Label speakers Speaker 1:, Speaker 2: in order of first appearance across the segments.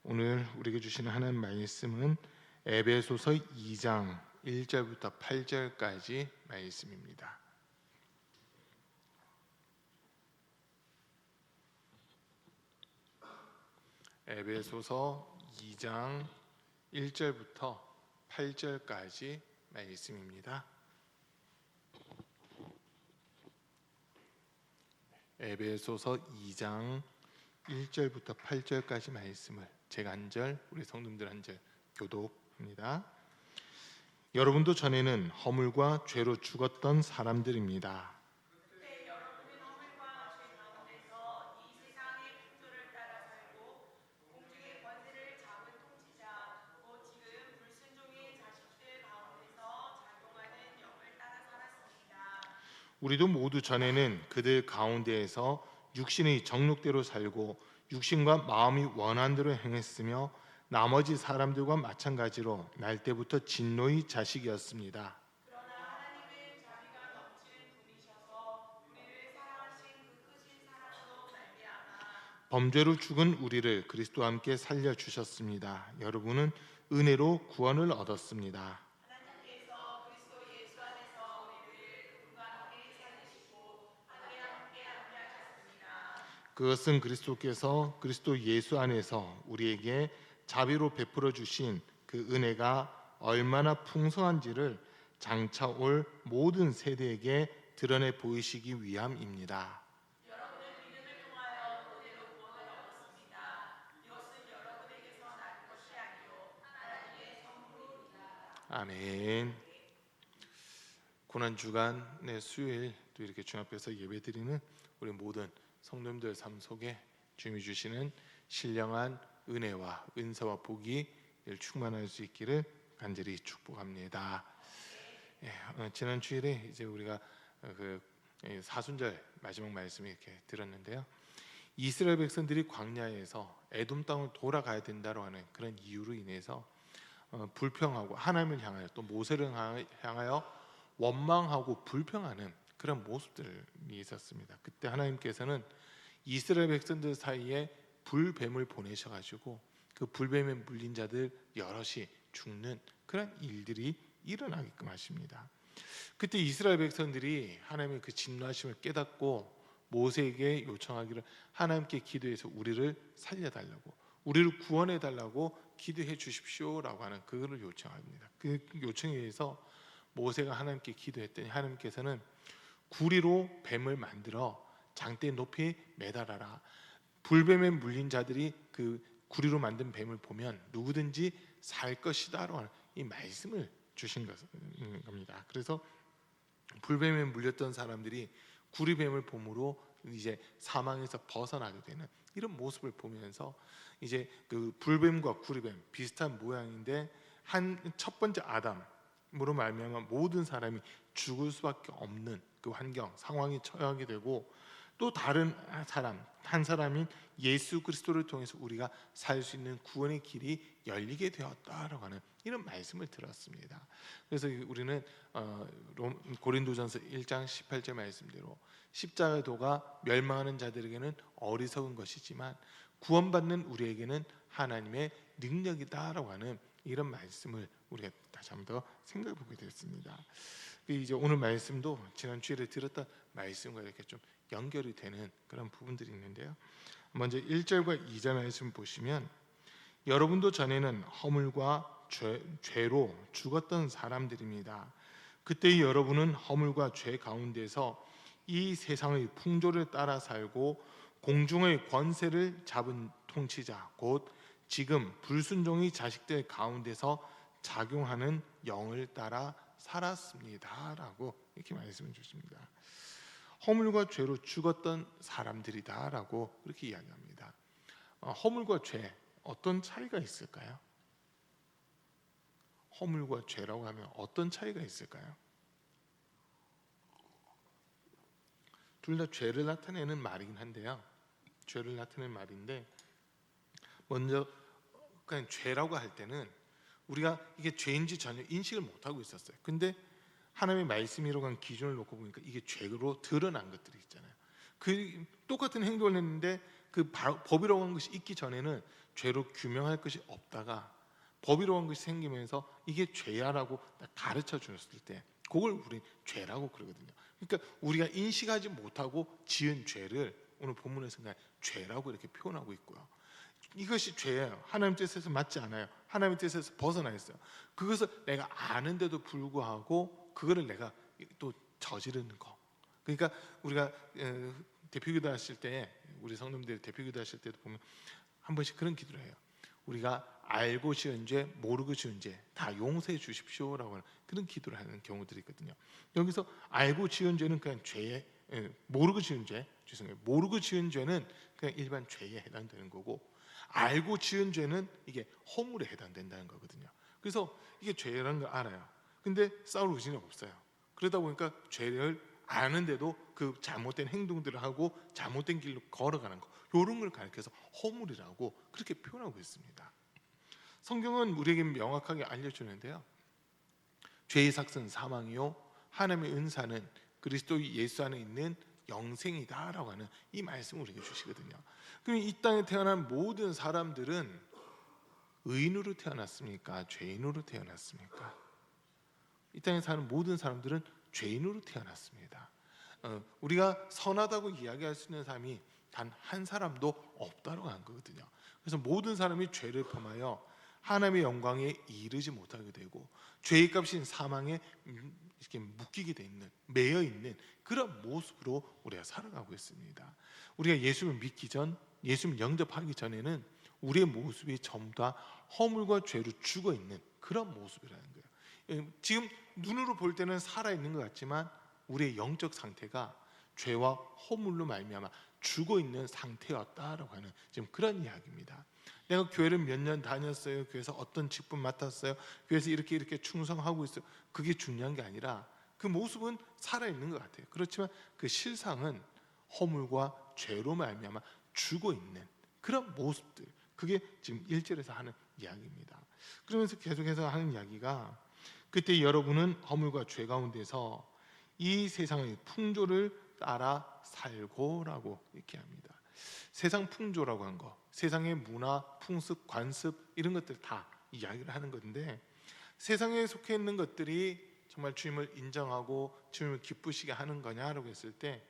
Speaker 1: 오늘 우리에게 주시는 하나님 말씀은 에베소서 2장 1절부터 8절까지 말씀입니다. 에베소서 2장 1절부터 8절까지 말씀입니다. 에베소서 2장 1절부터 8절까지 말씀을 제가 한 절, 우리 성도님들 한 절 교독합니다. 여러분도 전에는 허물과 죄로 죽었던 사람들입니다.
Speaker 2: 그때 여러분은 허물과 죄 가운데서 이 세상의 풍조를 따라 살고 공중의 권세를 잡은 통치자 곧 지금 불순종의 자식들 가운데서 작용하는 영을 따라 살았습니다.
Speaker 1: 우리도 모두 전에는 그들 가운데에서 육신의 정욕대로 살고 육신과 마음이 원한 대로 행했으며 나머지 사람들과 마찬가지로 날 때부터 진노의 자식이었습니다.
Speaker 2: 그러나 하나님은 자비가 넘치는 분이셔서 우리를 사랑하신 그 크신 사랑으로 말미암아
Speaker 1: 범죄로 죽은 우리를 그리스도와 함께 살려주셨습니다. 여러분은 은혜로 구원을 얻었습니다.
Speaker 2: 하나님께서 그리스도 예수 안에서 우리를 그분과 함께 살리시고 하늘에 함께 안배하셨습니다.
Speaker 1: 그것은 그리스도 예수 안에서 우리에게 자비로 베풀어 주신 그 은혜가 얼마나 풍성한지를 장차 올 모든 세대에게 드러내 보이시기 위함입니다.
Speaker 2: 여러분은 믿음을 통하여 은혜로 구원을 얻었습니다. 이것은 여러분에게서 난 것이 아니요 하나님의 선물입니다.
Speaker 1: 아멘. 고난 주간의 수요일 또 이렇게 주 앞에서 예배드리는 우리 모든 성도님들 삶 속에 주님이 주시는 신령한 은혜와 은사와 복이 충만할 수 있기를 간절히 축복합니다. 지난 주일에 이제 우리가 사순절 마지막 말씀 이렇게 들었는데요. 이스라엘 백성들이 광야에서 에돔 땅을 돌아가야 된다고 하는 그런 이유로 인해서 불평하고 하나님을 향하여 또 모세를 향하여 원망하고 불평하는 그런 모습들이 있었습니다. 그때 하나님께서는 이스라엘 백성들 사이에 불뱀을 보내셔가지고 그 불뱀에 물린 자들 여럿이 죽는 그런 일들이 일어나게끔 하십니다. 그때 이스라엘 백성들이 하나님의 그 진노하심을 깨닫고 모세에게 요청하기를 하나님께 기도해서 우리를 살려달라고 우리를 구원해 달라고 기도해 주십시오라고 하는 그거를 요청합니다. 그 요청에 의해서 모세가 하나님께 기도했더니 하나님께서는 구리로 뱀을 만들어 장대 높이 매달아라. 불뱀에 물린 자들이 그 구리로 만든 뱀을 보면 누구든지 살 것이다라고 하는 이 말씀을 주신 겁니다. 그래서 불뱀에 물렸던 사람들이 구리뱀을 봄으로 이제 사망에서 벗어나게 되는 이런 모습을 보면서 이제 그 불뱀과 구리뱀 비슷한 모양인데 한 첫 번째 아담으로 말미암아 모든 사람이 죽을 수밖에 없는 그 환경 상황에 처하게 되고 또 다른 사람 한 사람인 예수 그리스도를 통해서 우리가 살 수 있는 구원의 길이 열리게 되었다라고 하는 이런 말씀을 들었습니다. 그래서 우리는 고린도전서 1장 18절 말씀대로 십자가의 도가 멸망하는 자들에게는 어리석은 것이지만 구원받는 우리에게는 하나님의 능력이다라고 하는 이런 말씀을 우리가 다시 한번 더 생각해 보게 됐습니다. 이제 오늘 말씀도 지난 주일에 들었던 말씀과 이렇게 좀 연결이 되는 그런 부분들이 있는데요. 먼저 1절과 2절 말씀 보시면 여러분도 전에는 허물과 죄로 죽었던 사람들입니다. 그때 여러분은 허물과 죄 가운데서 이 세상의 풍조를 따라 살고 공중의 권세를 잡은 통치자 곧 지금 불순종의 자식들 가운데서 작용하는 영을 따라 살았습니다라고 이렇게 말씀을 주십니다. 허물과 죄로 죽었던 사람들이다라고 그렇게 이야기합니다. 허물과 죄 어떤 차이가 있을까요? 허물과 죄라고 하면 어떤 차이가 있을까요? 둘 다 죄를 나타내는 말이긴 한데요. 죄를 나타내는 말인데 먼저 그냥 죄라고 할 때는 우리가 이게 죄인지 전혀 인식을 못하고 있었어요. 근데 하나님의 말씀이라고 한 기준을 놓고 보니까 이게 죄로 드러난 것들이 있잖아요. 그 똑같은 행동을 했는데 법이라고 하는 것이 있기 전에는 죄로 규명할 것이 없다가 법이라고 하는 것이 생기면서 이게 죄야라고 가르쳐 줬을 때 그걸 우리 죄라고 그러거든요. 그러니까 우리가 인식하지 못하고 지은 죄를 오늘 본문에서 그냥 죄라고 이렇게 표현하고 있고요. 이것이 죄예요. 하나님 뜻에서 맞지 않아요. 하나님 뜻에서 벗어나 있어요. 그것을 내가 아는데도 불구하고 그거를 내가 또 저지르는 거. 그러니까 우리가 대표기도 하실 때, 우리 성도님들이 대표기도 하실 때도 보면 한 번씩 그런 기도를 해요. 우리가 알고 지은 죄, 모르고 지은 죄 다 용서해 주십시오라고 하는 그런 기도를 하는 경우들이 있거든요. 여기서 알고 지은 죄는 그냥 죄에, 모르고 지은 죄, 죄송해요. 모르고 지은 죄는 그냥 일반 죄에 해당되는 거고, 알고 지은 죄는 이게 허물에 해당된다는 거거든요. 그래서 이게 죄라는 걸 알아요. 근데 싸울 의지는 없어요. 그러다 보니까 죄를 아는데도 그 잘못된 행동들을 하고 잘못된 길로 걸어가는 거, 이런 걸 가리켜서 허물이라고 그렇게 표현하고 있습니다. 성경은 우리에게 명확하게 알려주는데요. 죄의 삭은 사망이요 하나님의 은사는 그리스도 예수 안에 있는 영생이다라고 하는 이 말씀을 우리에게 주시거든요. 그럼 이 땅에 태어난 모든 사람들은 의인으로 태어났습니까? 죄인으로 태어났습니까? 이 땅에 사는 모든 사람들은 죄인으로 태어났습니다. 우리가 선하다고 이야기할 수 있는 사람이 단 한 사람도 없다고 하는 거거든요. 그래서 모든 사람이 죄를 범하여 하나님의 영광에 이르지 못하게 되고 죄의 값인 사망에 이렇게 묶이게 돼 있는, 매여 있는 그런 모습으로 우리가 살아가고 있습니다. 우리가 예수를 믿기 전, 예수를 영접하기 전에는 우리의 모습이 전부 다 허물과 죄로 죽어 있는 그런 모습이라는 거예요. 지금 눈으로 볼 때는 살아 있는 것 같지만 우리의 영적 상태가 죄와 허물로 말미암아 죽어 있는 상태였다라고 하는 지금 그런 이야기입니다. 내가 교회를 몇 년 다녔어요. 교회에서 어떤 직분 맡았어요. 교회에서 이렇게 충성하고 있어요. 그게 중요한 게 아니라 그 모습은 살아 있는 것 같아요. 그렇지만 그 실상은 허물과 죄로 말미암아 죽어 있는 그런 모습들. 그게 지금 1절에서 하는 이야기입니다. 그러면서 계속해서 하는 이야기가 그때 여러분은 허물과 죄 가운데서 이 세상의 풍조를 따라 살고라고 이렇게 합니다. 세상 풍조라고 한 거, 세상의 문화, 풍습, 관습 이런 것들 다 이야기를 하는 건데 세상에 속해 있는 것들이 정말 주님을 인정하고 주님을 기쁘시게 하는 거냐라고 했을 때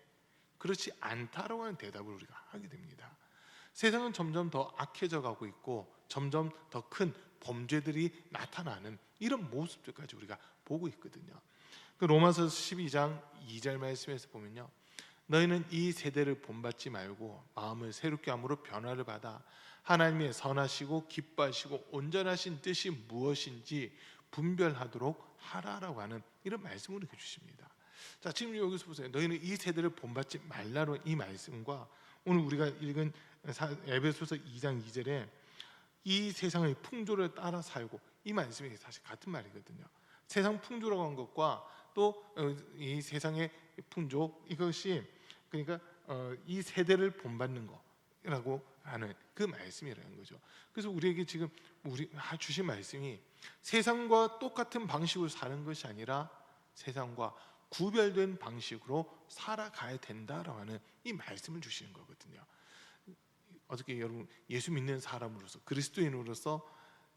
Speaker 1: 그렇지 않다라고 하는 대답을 우리가 하게 됩니다. 세상은 점점 더 악해져 가고 있고 점점 더 큰 범죄들이 나타나는 이런 모습들까지 우리가 보고 있거든요. 그 로마서 12장 2절 말씀에서 보면요. 너희는 이 세대를 본받지 말고 마음을 새롭게 함으로 변화를 받아 하나님의 선하시고 기뻐하시고 온전하신 뜻이 무엇인지 분별하도록 하라라고 하는 이런 말씀을 이렇게 주십니다. 자, 지금 여기서 보세요. 너희는 이 세대를 본받지 말라로 이 말씀과 오늘 우리가 읽은 에베소서 2장 2절에 이 세상의 풍조를 따라 살고 이 말씀이 사실 같은 말이거든요. 세상 풍조라고 한 것과 또 이 세상의 풍조 이것이 그러니까 이 세대를 본받는 거라고 하는 그 말씀이라는 거죠. 그래서 우리에게 지금 우리 주신 말씀이 세상과 똑같은 방식으로 사는 것이 아니라 세상과 구별된 방식으로 살아가야 된다라고 하는 이 말씀을 주시는 거거든요. 어떻게 여러분 예수 믿는 사람으로서 그리스도인으로서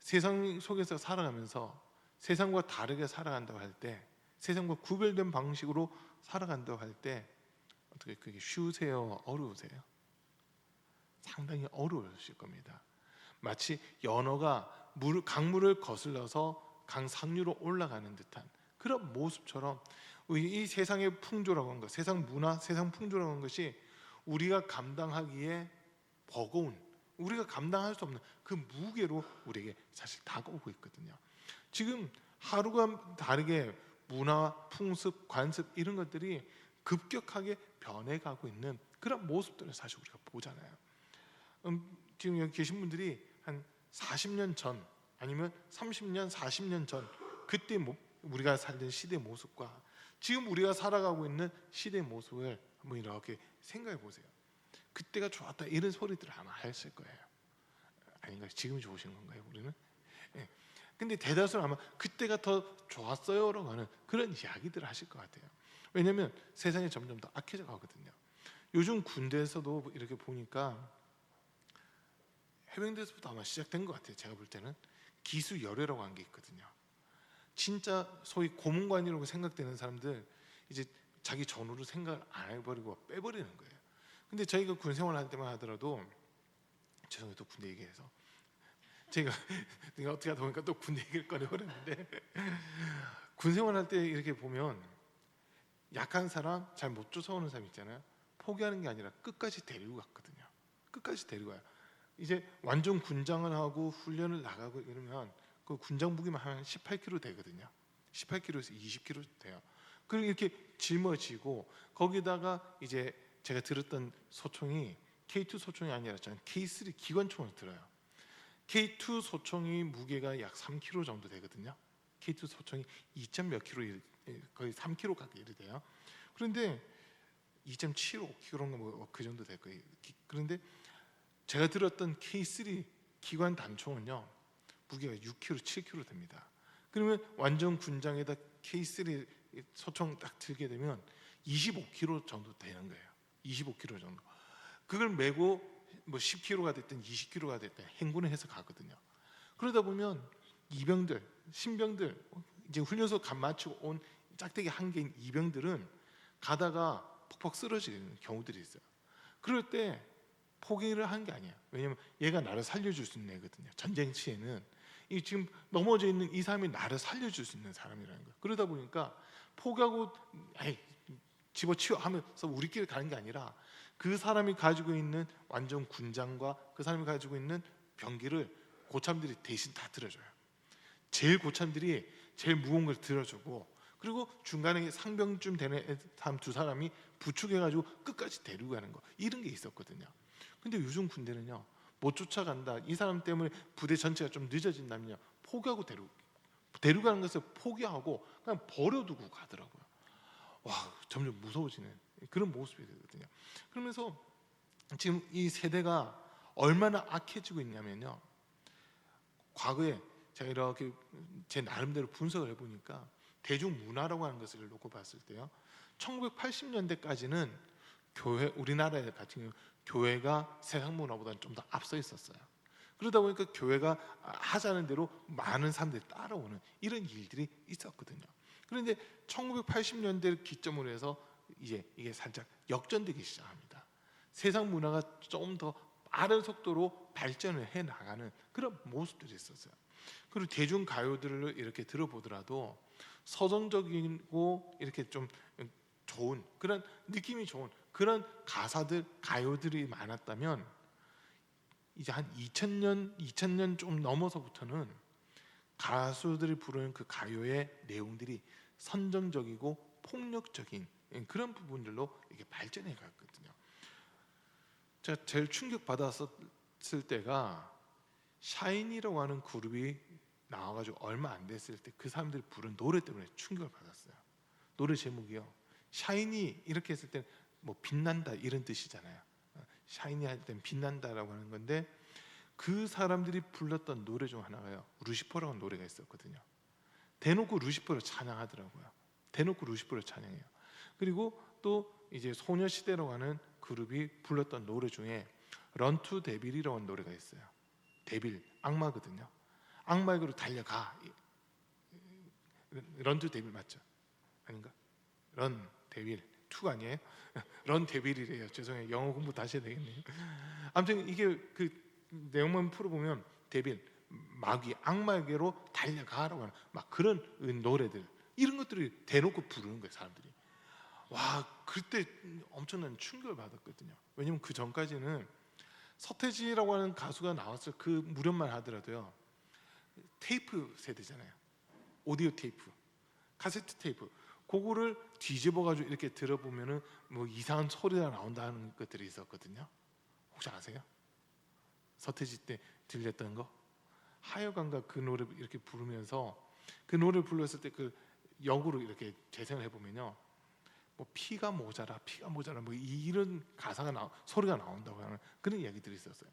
Speaker 1: 세상 속에서 살아가면서 세상과 다르게 살아간다고 할 때 세상과 구별된 방식으로 살아간다고 할 때 어떻게 그게 쉬우세요? 어려우세요? 상당히 어려우실 겁니다. 마치 연어가 강물을 거슬러서 강 상류로 올라가는 듯한 그런 모습처럼 이 세상의 풍조라고 하는 것, 세상 문화, 세상 풍조라고 하는 것이 우리가 감당하기에 버거운, 우리가 감당할 수 없는 그 무게로 우리에게 사실 다가오고 있거든요. 지금 하루가 다르게 문화, 풍습, 관습 이런 것들이 급격하게 변해가고 있는 그런 모습들을 사실 우리가 보잖아요. 지금 여기 계신 분들이 한 40년 전 아니면 30년, 40년 전 그때 우리가 살던 시대의 모습과 지금 우리가 살아가고 있는 시대의 모습을 한번 이렇게 생각해 보세요. 그때가 좋았다 이런 소리들을 아마 하실 거예요. 아닌가요? 지금 좋으신 건가요? 우리는? 예. 근데 대다수는 아마 그때가 더 좋았어요라고 하는 그런 이야기들을 하실 것 같아요. 왜냐하면 세상이 점점 더 악해져 가거든요. 요즘 군대에서도 이렇게 보니까 해병대에서부터 아마 시작된 것 같아요. 제가 볼 때는 기수열애라고 한 게 있거든요. 진짜 소위 고문관이라고 생각되는 사람들 이제 자기 전우를 생각 안 해버리고 빼버리는 거예요. 근데 저희가 군 생활할 때만 하더라도, 죄송해요 또 군대 얘기해서 제가 내가 어떻게 하다 보니까 또 군대 얘기를 꺼내버렸는데, 군 생활할 때 이렇게 보면 약한 사람, 잘 못 쫓아오는 사람 있잖아요. 포기하는 게 아니라 끝까지 데리고 갔거든요. 끝까지 데리고 가요. 이제 완전 군장을 하고 훈련을 나가고 이러면 그 군장무기만 한 18kg 되거든요. 18kg에서 20kg 돼요. 그리고 이렇게 짊어지고, 거기다가 이제 제가 들었던 소총이 K2 소총이 아니라 저는 K3 기관총을 들어요. K2 소총이 무게가 약 3kg 정도 되거든요. K2 소총이 2점 몇 kg, 거의 3kg 가까이 돼요. 그런데 2.75kg인가 뭐 그 정도 될 거예요. 그런데 제가 들었던 K3 기관 단총은요, 무게가 6kg, 7kg 됩니다. 그러면 완전 군장에다 K3 소총 딱 들게 되면 25kg 정도 되는 거예요. 25kg 정도. 그걸 메고 뭐 10kg가 됐든 20kg가 됐든 행군을 해서 가거든요. 그러다 보면 이병들, 신병들, 이제 훈련소 간 마치고 온 짝대기 한개인 이병들은 가다가 퍽퍽 쓰러지는 경우들이 있어요. 그럴 때 포기를 한 게 아니에요. 왜냐면 얘가 나를 살려줄 수 있는 애거든요. 전쟁 시에는 이 지금 넘어져 있는 이 사람이 나를 살려줄 수 있는 사람이라는 거예요. 그러다 보니까 포기하고 에이, 집어치워 하면서 우리끼리 가는 게 아니라 그 사람이 가지고 있는 완전 군장과 그 사람이 가지고 있는 병기를 고참들이 대신 다 들어줘요. 제일 고참들이 제일 무거운 걸 들어주고, 그리고 중간에 상병쯤 되는 사람 두 사람이 부축해가지고 끝까지 데리고 가는 거, 이런 게 있었거든요. 근데 요즘 군대는요, 못 쫓아간다, 이 사람 때문에 부대 전체가 좀 늦어진다면요, 포기하고 데려가는 것을 포기하고 그냥 버려두고 가더라고요. 와, 점점 무서워지는 그런 모습이 되거든요. 그러면서 지금 이 세대가 얼마나 악해지고 있냐면요, 과거에 제가 이렇게 제 나름대로 분석을 해보니까 대중문화라고 하는 것을 놓고 봤을 때요, 1980년대까지는 교회, 우리나라 같은 경우 교회가 세상 문화보다는 좀 더 앞서 있었어요. 그러다 보니까 교회가 하자는 대로 많은 사람들이 따라오는 이런 일들이 있었거든요. 그런데 1980년대를 기점으로 해서 이제 이게 살짝 역전되기 시작합니다. 세상 문화가 좀 더 빠른 속도로 발전을 해 나가는 그런 모습들이 있었어요. 그리고 대중 가요들을 이렇게 들어보더라도 서정적이고 이렇게 좀 좋은, 그런 느낌이 좋은 그런 가사들, 가요들이 많았다면, 이제 한 2000년 좀 넘어서부터는 가수들이 부르는 그 가요의 내용들이 선정적이고 폭력적인 그런 부분들로 이게 발전해 갔거든요. 제가 제일 충격 받았을 때가 샤이니라고 하는 그룹이 나와가지고 얼마 안 됐을 때 그 사람들이 부른 노래 때문에 충격을 받았어요. 노래 제목이요, 샤이니 이렇게 했을 때 뭐 빛난다 이런 뜻이잖아요. 샤이니 할 때는 빛난다라고 하는 건데, 그 사람들이 불렀던 노래 중 하나가요, 루시퍼라는 노래가 있었거든요. 대놓고 루시퍼를 찬양하더라고요. 대놓고 루시퍼를 찬양해요. 그리고 또 이제 소녀시대라고 하는 그룹이 불렀던 노래 중에 런투 데빌이라고 하는 노래가 있어요. 데빌, 악마거든요. 악마에게로 달려가. 런투 데빌 맞죠? 아닌가? 런 데빌 2가 아니에요? 런 데빌이래요. 죄송해요. 영어 공부 다시 해야 되겠네요. 아무튼 이게 그 내용만 풀어보면 데빌, 마귀, 악마에게로 달려가라고 하는 막 그런 노래들, 이런 것들이 대놓고 부르는 거예요, 사람들이. 와, 그때 엄청난 충격을 받았거든요. 왜냐면 그 전까지는 서태지라고 하는 가수가 나왔을 그 무렵만 하더라도요, 테이프 세대잖아요. 오디오 테이프, 카세트 테이프, 그거를 뒤집어가지고 이렇게 들어보면은 뭐 이상한 소리가 나온다는 것들이 있었거든요. 혹시 아세요? 서태지 때 들렸던 거? 하여간가 그 노래 이렇게 부르면서, 그 노래를 불렀을 때 그 역으로 이렇게 재생을 해보면요, 뭐 피가 모자라 뭐 이런 가사가 소리가 나온다고 하는 그런 이야기들이 있었어요.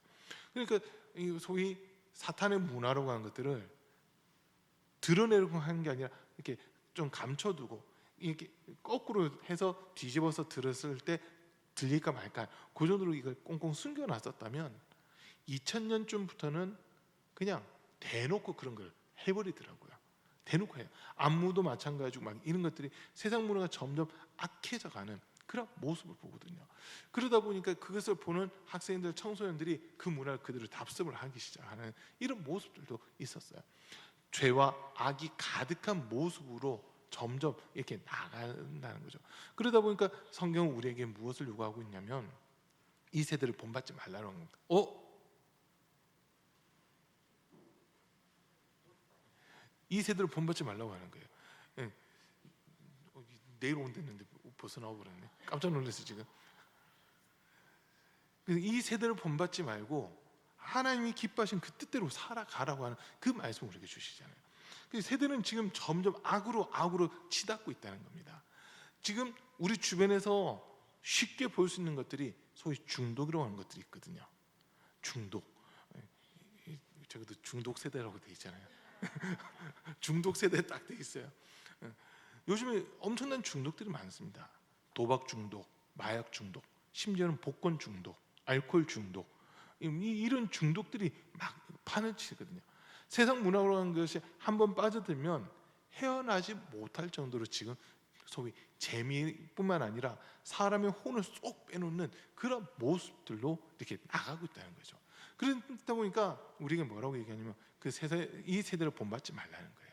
Speaker 1: 그러니까 이 소위 사탄의 문화라고 하는 것들을 드러내려고 하는 게 아니라 이렇게 좀 감춰두고 이렇게 거꾸로 해서 뒤집어서 들었을 때 들릴까 말까, 그 정도로 이걸 꽁꽁 숨겨놨었다면, 2000년쯤부터는 그냥 대놓고 그런 걸 해버리더라고요. 대놓고 해요. 안무도 마찬가지고 막 이런 것들이 세상 문화가 점점 악해져가는 그런 모습을 보거든요. 그러다 보니까 그것을 보는 학생들, 청소년들이 그 문화를 그대로 답습을 하기 시작하는 이런 모습들도 있었어요. 죄와 악이 가득한 모습으로 점점 이렇게 나간다는 거죠. 그러다 보니까 성경은 우리에게 무엇을 요구하고 있냐면 이 세대를 본받지 말라는 겁니다. 이 세대를 본받지 말라고 하는 거예요. 예. 내일 온댔는데 벌써 나와버렸네. 깜짝 놀랐어요 지금. 그래서 이 세대를 본받지 말고 하나님이 기뻐하신 그 뜻대로 살아가라고 하는 그 말씀을 우리에게 주시잖아요. 그 세대는 지금 점점 악으로 치닫고 있다는 겁니다. 지금 우리 주변에서 쉽게 볼 수 있는 것들이 소위 중독이라고 하는 것들이 있거든요. 중독. 저기도 중독 세대라고 돼 있잖아요. 중독 세대 딱 돼 있어요. 요즘에 엄청난 중독들이 많습니다. 도박 중독, 마약 중독, 심지어는 복권 중독, 알코올 중독, 이런 중독들이 막 파헤치거든요. 세상 문화로 하는 것이 한번 빠져들면 헤어나지 못할 정도로 지금 소위 재미뿐만 아니라 사람의 혼을 쏙 빼놓는 그런 모습들로 이렇게 나가고 있다는 거죠. 그러다 보니까 우리가 뭐라고 얘기하냐면 이 세대를 본받지 말라는 거예요.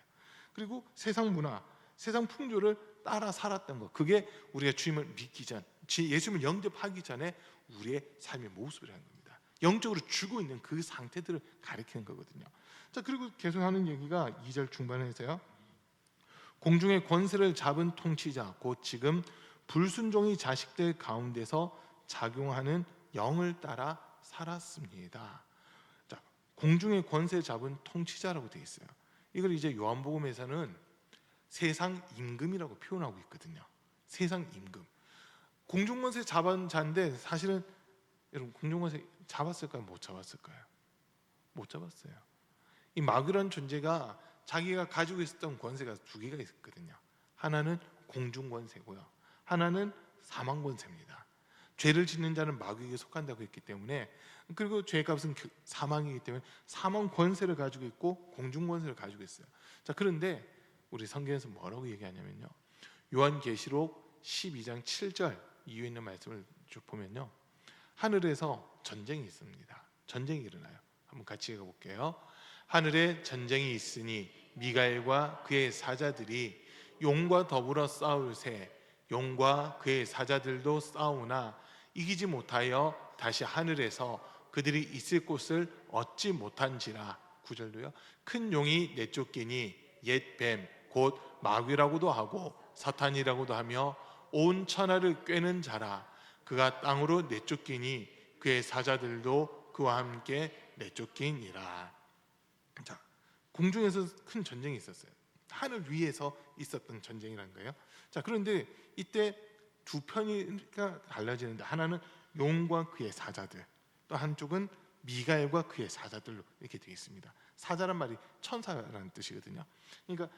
Speaker 1: 그리고 세상 문화, 세상 풍조를 따라 살았던 것, 그게 우리가 주님을 믿기 전, 예수님을 영접하기 전에 우리의 삶의 모습이라는 겁니다. 영적으로 죽어 있는 그 상태들을 가리키는 거거든요. 자, 그리고 계속하는 얘기가 2절 중반에서요. 공중의 권세를 잡은 통치자 곧 지금 불순종의 자식들 가운데서 작용하는 영을 따라 살았습니다. 자, 공중의 권세 잡은 통치자라고 되어 있어요. 이걸 이제 요한복음에서는 세상 임금이라고 표현하고 있거든요. 세상 임금. 공중권세 잡은 자인데 사실은 여러분 공중권세 잡았을까요? 못 잡았을까요? 못 잡았어요. 이 마귀라는 존재가 자기가 가지고 있었던 권세가 두 개가 있거든요. 하나는 공중권세고요. 하나는 사망권세입니다. 죄를 짓는 자는 마귀에게 속한다고 했기 때문에, 그리고 죄값은 사망이기 때문에 사망 권세를 가지고 있고 공중권세를 가지고 있어요. 자, 그런데 우리 성경에서 뭐라고 얘기하냐면요. 요한계시록 12장 7절 이후에 있는 말씀을 쭉 보면요. 하늘에서 전쟁이 있습니다. 전쟁이 일어나요. 한번 같이 읽어볼게요. 하늘에 전쟁이 있으니 미가엘과 그의 사자들이 용과 더불어 싸울새 용과 그의 사자들도 싸우나 이기지 못하여 다시 하늘에서 그들이 있을 곳을 얻지 못한지라. 9절도요. 큰 용이 내쫓기니 옛 뱀 곧 마귀라고도 하고 사탄이라고도 하며 온 천하를 꿰는 자라. 그가 땅으로 내쫓기니 그의 사자들도 그와 함께 내쫓기니라. 자, 공중에서 큰 전쟁이 있었어요. 하늘 위에서 있었던 전쟁이라는 거예요. 자, 그런데 이때 두 편이가 갈라지는데 하나는 용과 그의 사자들, 또 한쪽은 미가엘과 그의 사자들로 이렇게 되어 있습니다. 사자란 말이 천사라는 뜻이거든요. 그러니까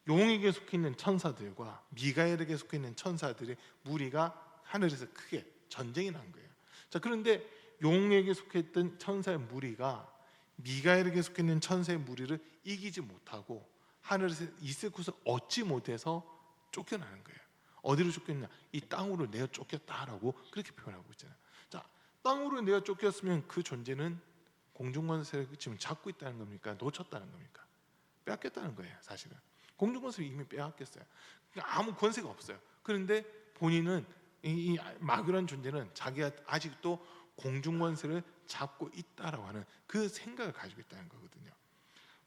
Speaker 1: 용에게 속해 있는 천사들과 미가엘에게 속해 있는 천사들의 무리가 하늘에서 크게 전쟁이 난 거예요. 자, 그런데 용에게 속해 있던 천사의 무리가 미가엘에게 속해 있는 천사의 무리를 이기지 못하고 하늘에서 있을 곳을 얻지 못해서 쫓겨나는 거예요. 어디로 쫓겼냐? 이 땅으로 내가 쫓겼다라고 그렇게 표현하고 있잖아요. 자, 땅으로 내가 쫓겼으면 그 존재는 공중권세를 지금 잡고 있다는 겁니까? 놓쳤다는 겁니까? 빼앗겼다는 거예요. 사실은 공중권세를 이미 빼앗겼어요. 그러니까 아무 권세가 없어요. 그런데 본인은 이 마귀라는 존재는 자기가 아직도 공중권세를 잡고 있다라고 하는 그 생각을 가지고 있다는 거거든요.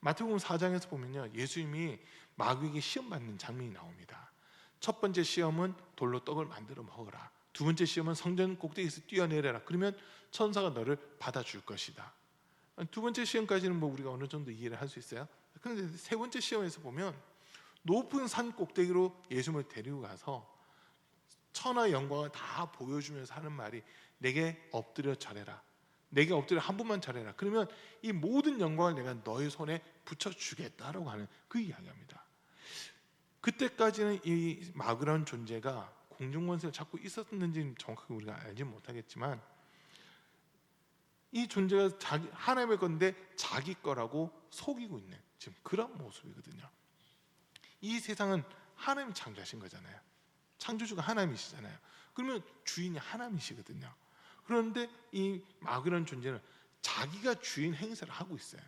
Speaker 1: 마태복음 4장에서 보면요, 예수님이 마귀에게 시험 받는 장면이 나옵니다. 첫 번째 시험은 돌로 떡을 만들어 먹어라. 두 번째 시험은 성전 꼭대기에서 뛰어내려라. 그러면 천사가 너를 받아줄 것이다. 두 번째 시험까지는 뭐 우리가 어느 정도 이해를 할 수 있어요. 그런데 세 번째 시험에서 보면 높은 산 꼭대기로 예수님을 데리고 가서 천하 영광을 다 보여주면서 하는 말이 내게 엎드려 절해라. 내게 엎드려 한 번만 절해라. 그러면 이 모든 영광을 내가 너의 손에 붙여주겠다라고 하는 그 이야기입니다. 그때까지는 이 마귀라는 존재가 공중권세를 잡고 있었는지는 정확하게 우리가 알지 못하겠지만 이 존재가 하나님의 건데 자기 거라고 속이고 있는 지금 그런 모습이거든요. 이 세상은 하나님이 창조하신 거잖아요. 창조주가 하나님이시잖아요. 그러면 주인이 하나님이시거든요. 그런데 이 마귀라는 존재는 자기가 주인 행세를 하고 있어요.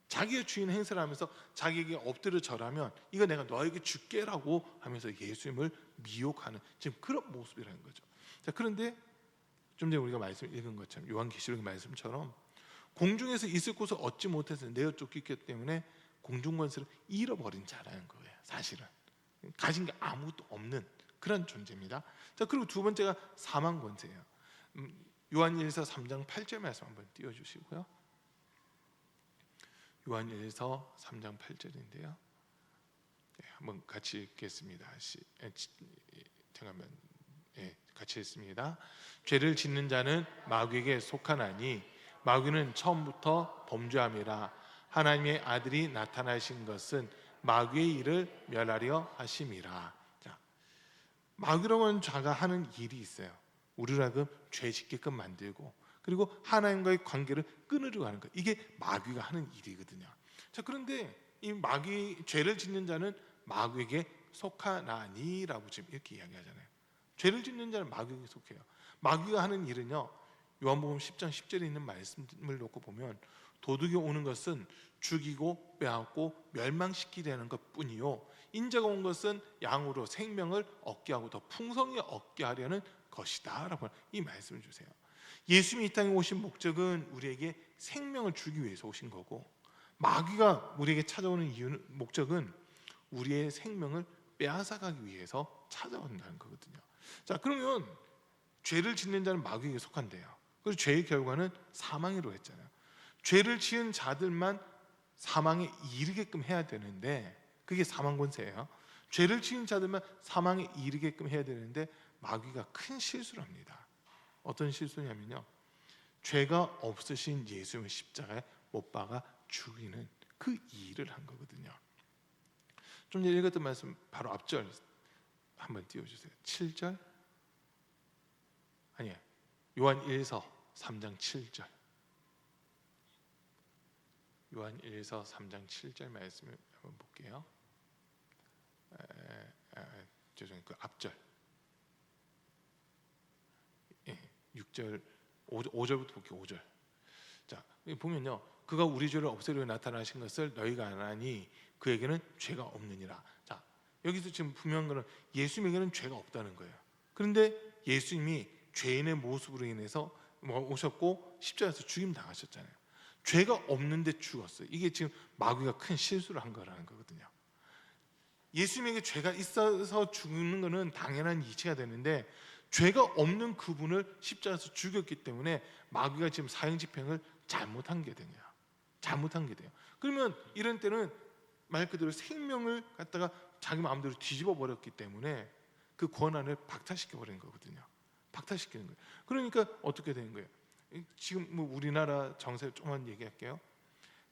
Speaker 1: 자기가 주인 행세를 하면서 자기에게 엎드려 절하면 이거 내가 너에게 줄게라고 하면서 예수님을 미혹하는 지금 그런 모습이라는 거죠. 자, 그런데 좀 전에 우리가 말씀 읽은 것처럼 요한계시록 말씀처럼 공중에서 있을 곳을 얻지 못해서 내어 쫓겼기 때문에 공중 권세를 잃어버린 자라는 거예요. 사실은 가진 게 아무것도 없는 그런 존재입니다. 자, 그리고 두 번째가 사망 권세예요. 요한일서 3장 8절 말씀 한번 띄워주시고요. 요한일서 3장 8절인데요. 한번 같이 읽겠습니다. 잠깐만, 같이 읽습니다. 죄를 짓는 자는 마귀에게 속하나니 마귀는 처음부터 범죄함이라. 하나님의 아들이 나타나신 것은 마귀의 일을 멸하려 하심이라. 자, 마귀라고 하는 자가 하는 일이 있어요. 우리로 하여금 죄 짓게끔 만들고 그리고 하나님과의 관계를 끊으려고 하는 것. 이게 마귀가 하는 일이거든요. 자, 그런데 이 마귀 죄를 짓는 자는 마귀에게 속하나니라고 지금 이렇게 이야기하잖아요. 죄를 짓는 자는 마귀에게 속해요. 마귀가 하는 일은요. 요한복음 10장 10절에 있는 말씀을 놓고 보면 도둑이 오는 것은 죽이고 빼앗고 멸망시키려는 것뿐이요 인자가 온 것은 양으로 생명을 얻게 하고 더 풍성히 얻게 하려는 것이다 라고 이 말씀을 주세요. 예수님이 이 땅에 오신 목적은 우리에게 생명을 주기 위해서 오신 거고 마귀가 우리에게 찾아오는 이유는 목적은 우리의 생명을 빼앗아가기 위해서 찾아온다는 거거든요. 자, 그러면 죄를 짓는 자는 마귀에게 속한대요. 그리고 죄의 결과는 사망이라고 했잖아요. 죄를 지은 자들만 사망에 이르게끔 해야 되는데 그게 사망 권세예요. 죄를 지은 자들만 사망에 이르게끔 해야 되는데 마귀가 큰 실수를 합니다. 어떤 실수냐면요. 죄가 없으신 예수님을 십자가에 못 박아 죽이는 그 일을 한 거거든요. 좀 전에 읽었던 말씀 바로 앞절 한번 띄워주세요. 7절 아니에요. 요한 1서 3장 7절 요한 1서 3장 7절 말씀을 한번 볼게요. 죄송해요. 그 앞절 6절 5절부터 볼게요. 5절. 자, 보면요. 그가 우리 죄를 없애려 나타나신 것을 너희가 아나니 그에게는 죄가 없느니라. 자, 여기서 지금 분명한 것은 예수님에게는 죄가 없다는 거예요. 그런데 예수님이 죄인의 모습으로 인해서 오셨고 십자가에서 죽임 당하셨잖아요. 죄가 없는데 죽었어요. 이게 지금 마귀가 큰 실수를 한 거라는 거거든요. 예수님에게 죄가 있어서 죽는 것은 당연한 이치가 되는데 죄가 없는 그분을 십자가에서 죽였기 때문에 마귀가 지금 사형집행을 잘못한 게 돼요. 잘못한 게 돼요. 그러면 이런 때는 말 그대로 생명을 갖다가 자기 마음대로 뒤집어 버렸기 때문에 그 권한을 박탈시켜 버린 거거든요. 박탈시키는 거예요. 그러니까 어떻게 되는 거예요? 지금 뭐 우리나라 정세 조금만 얘기할게요.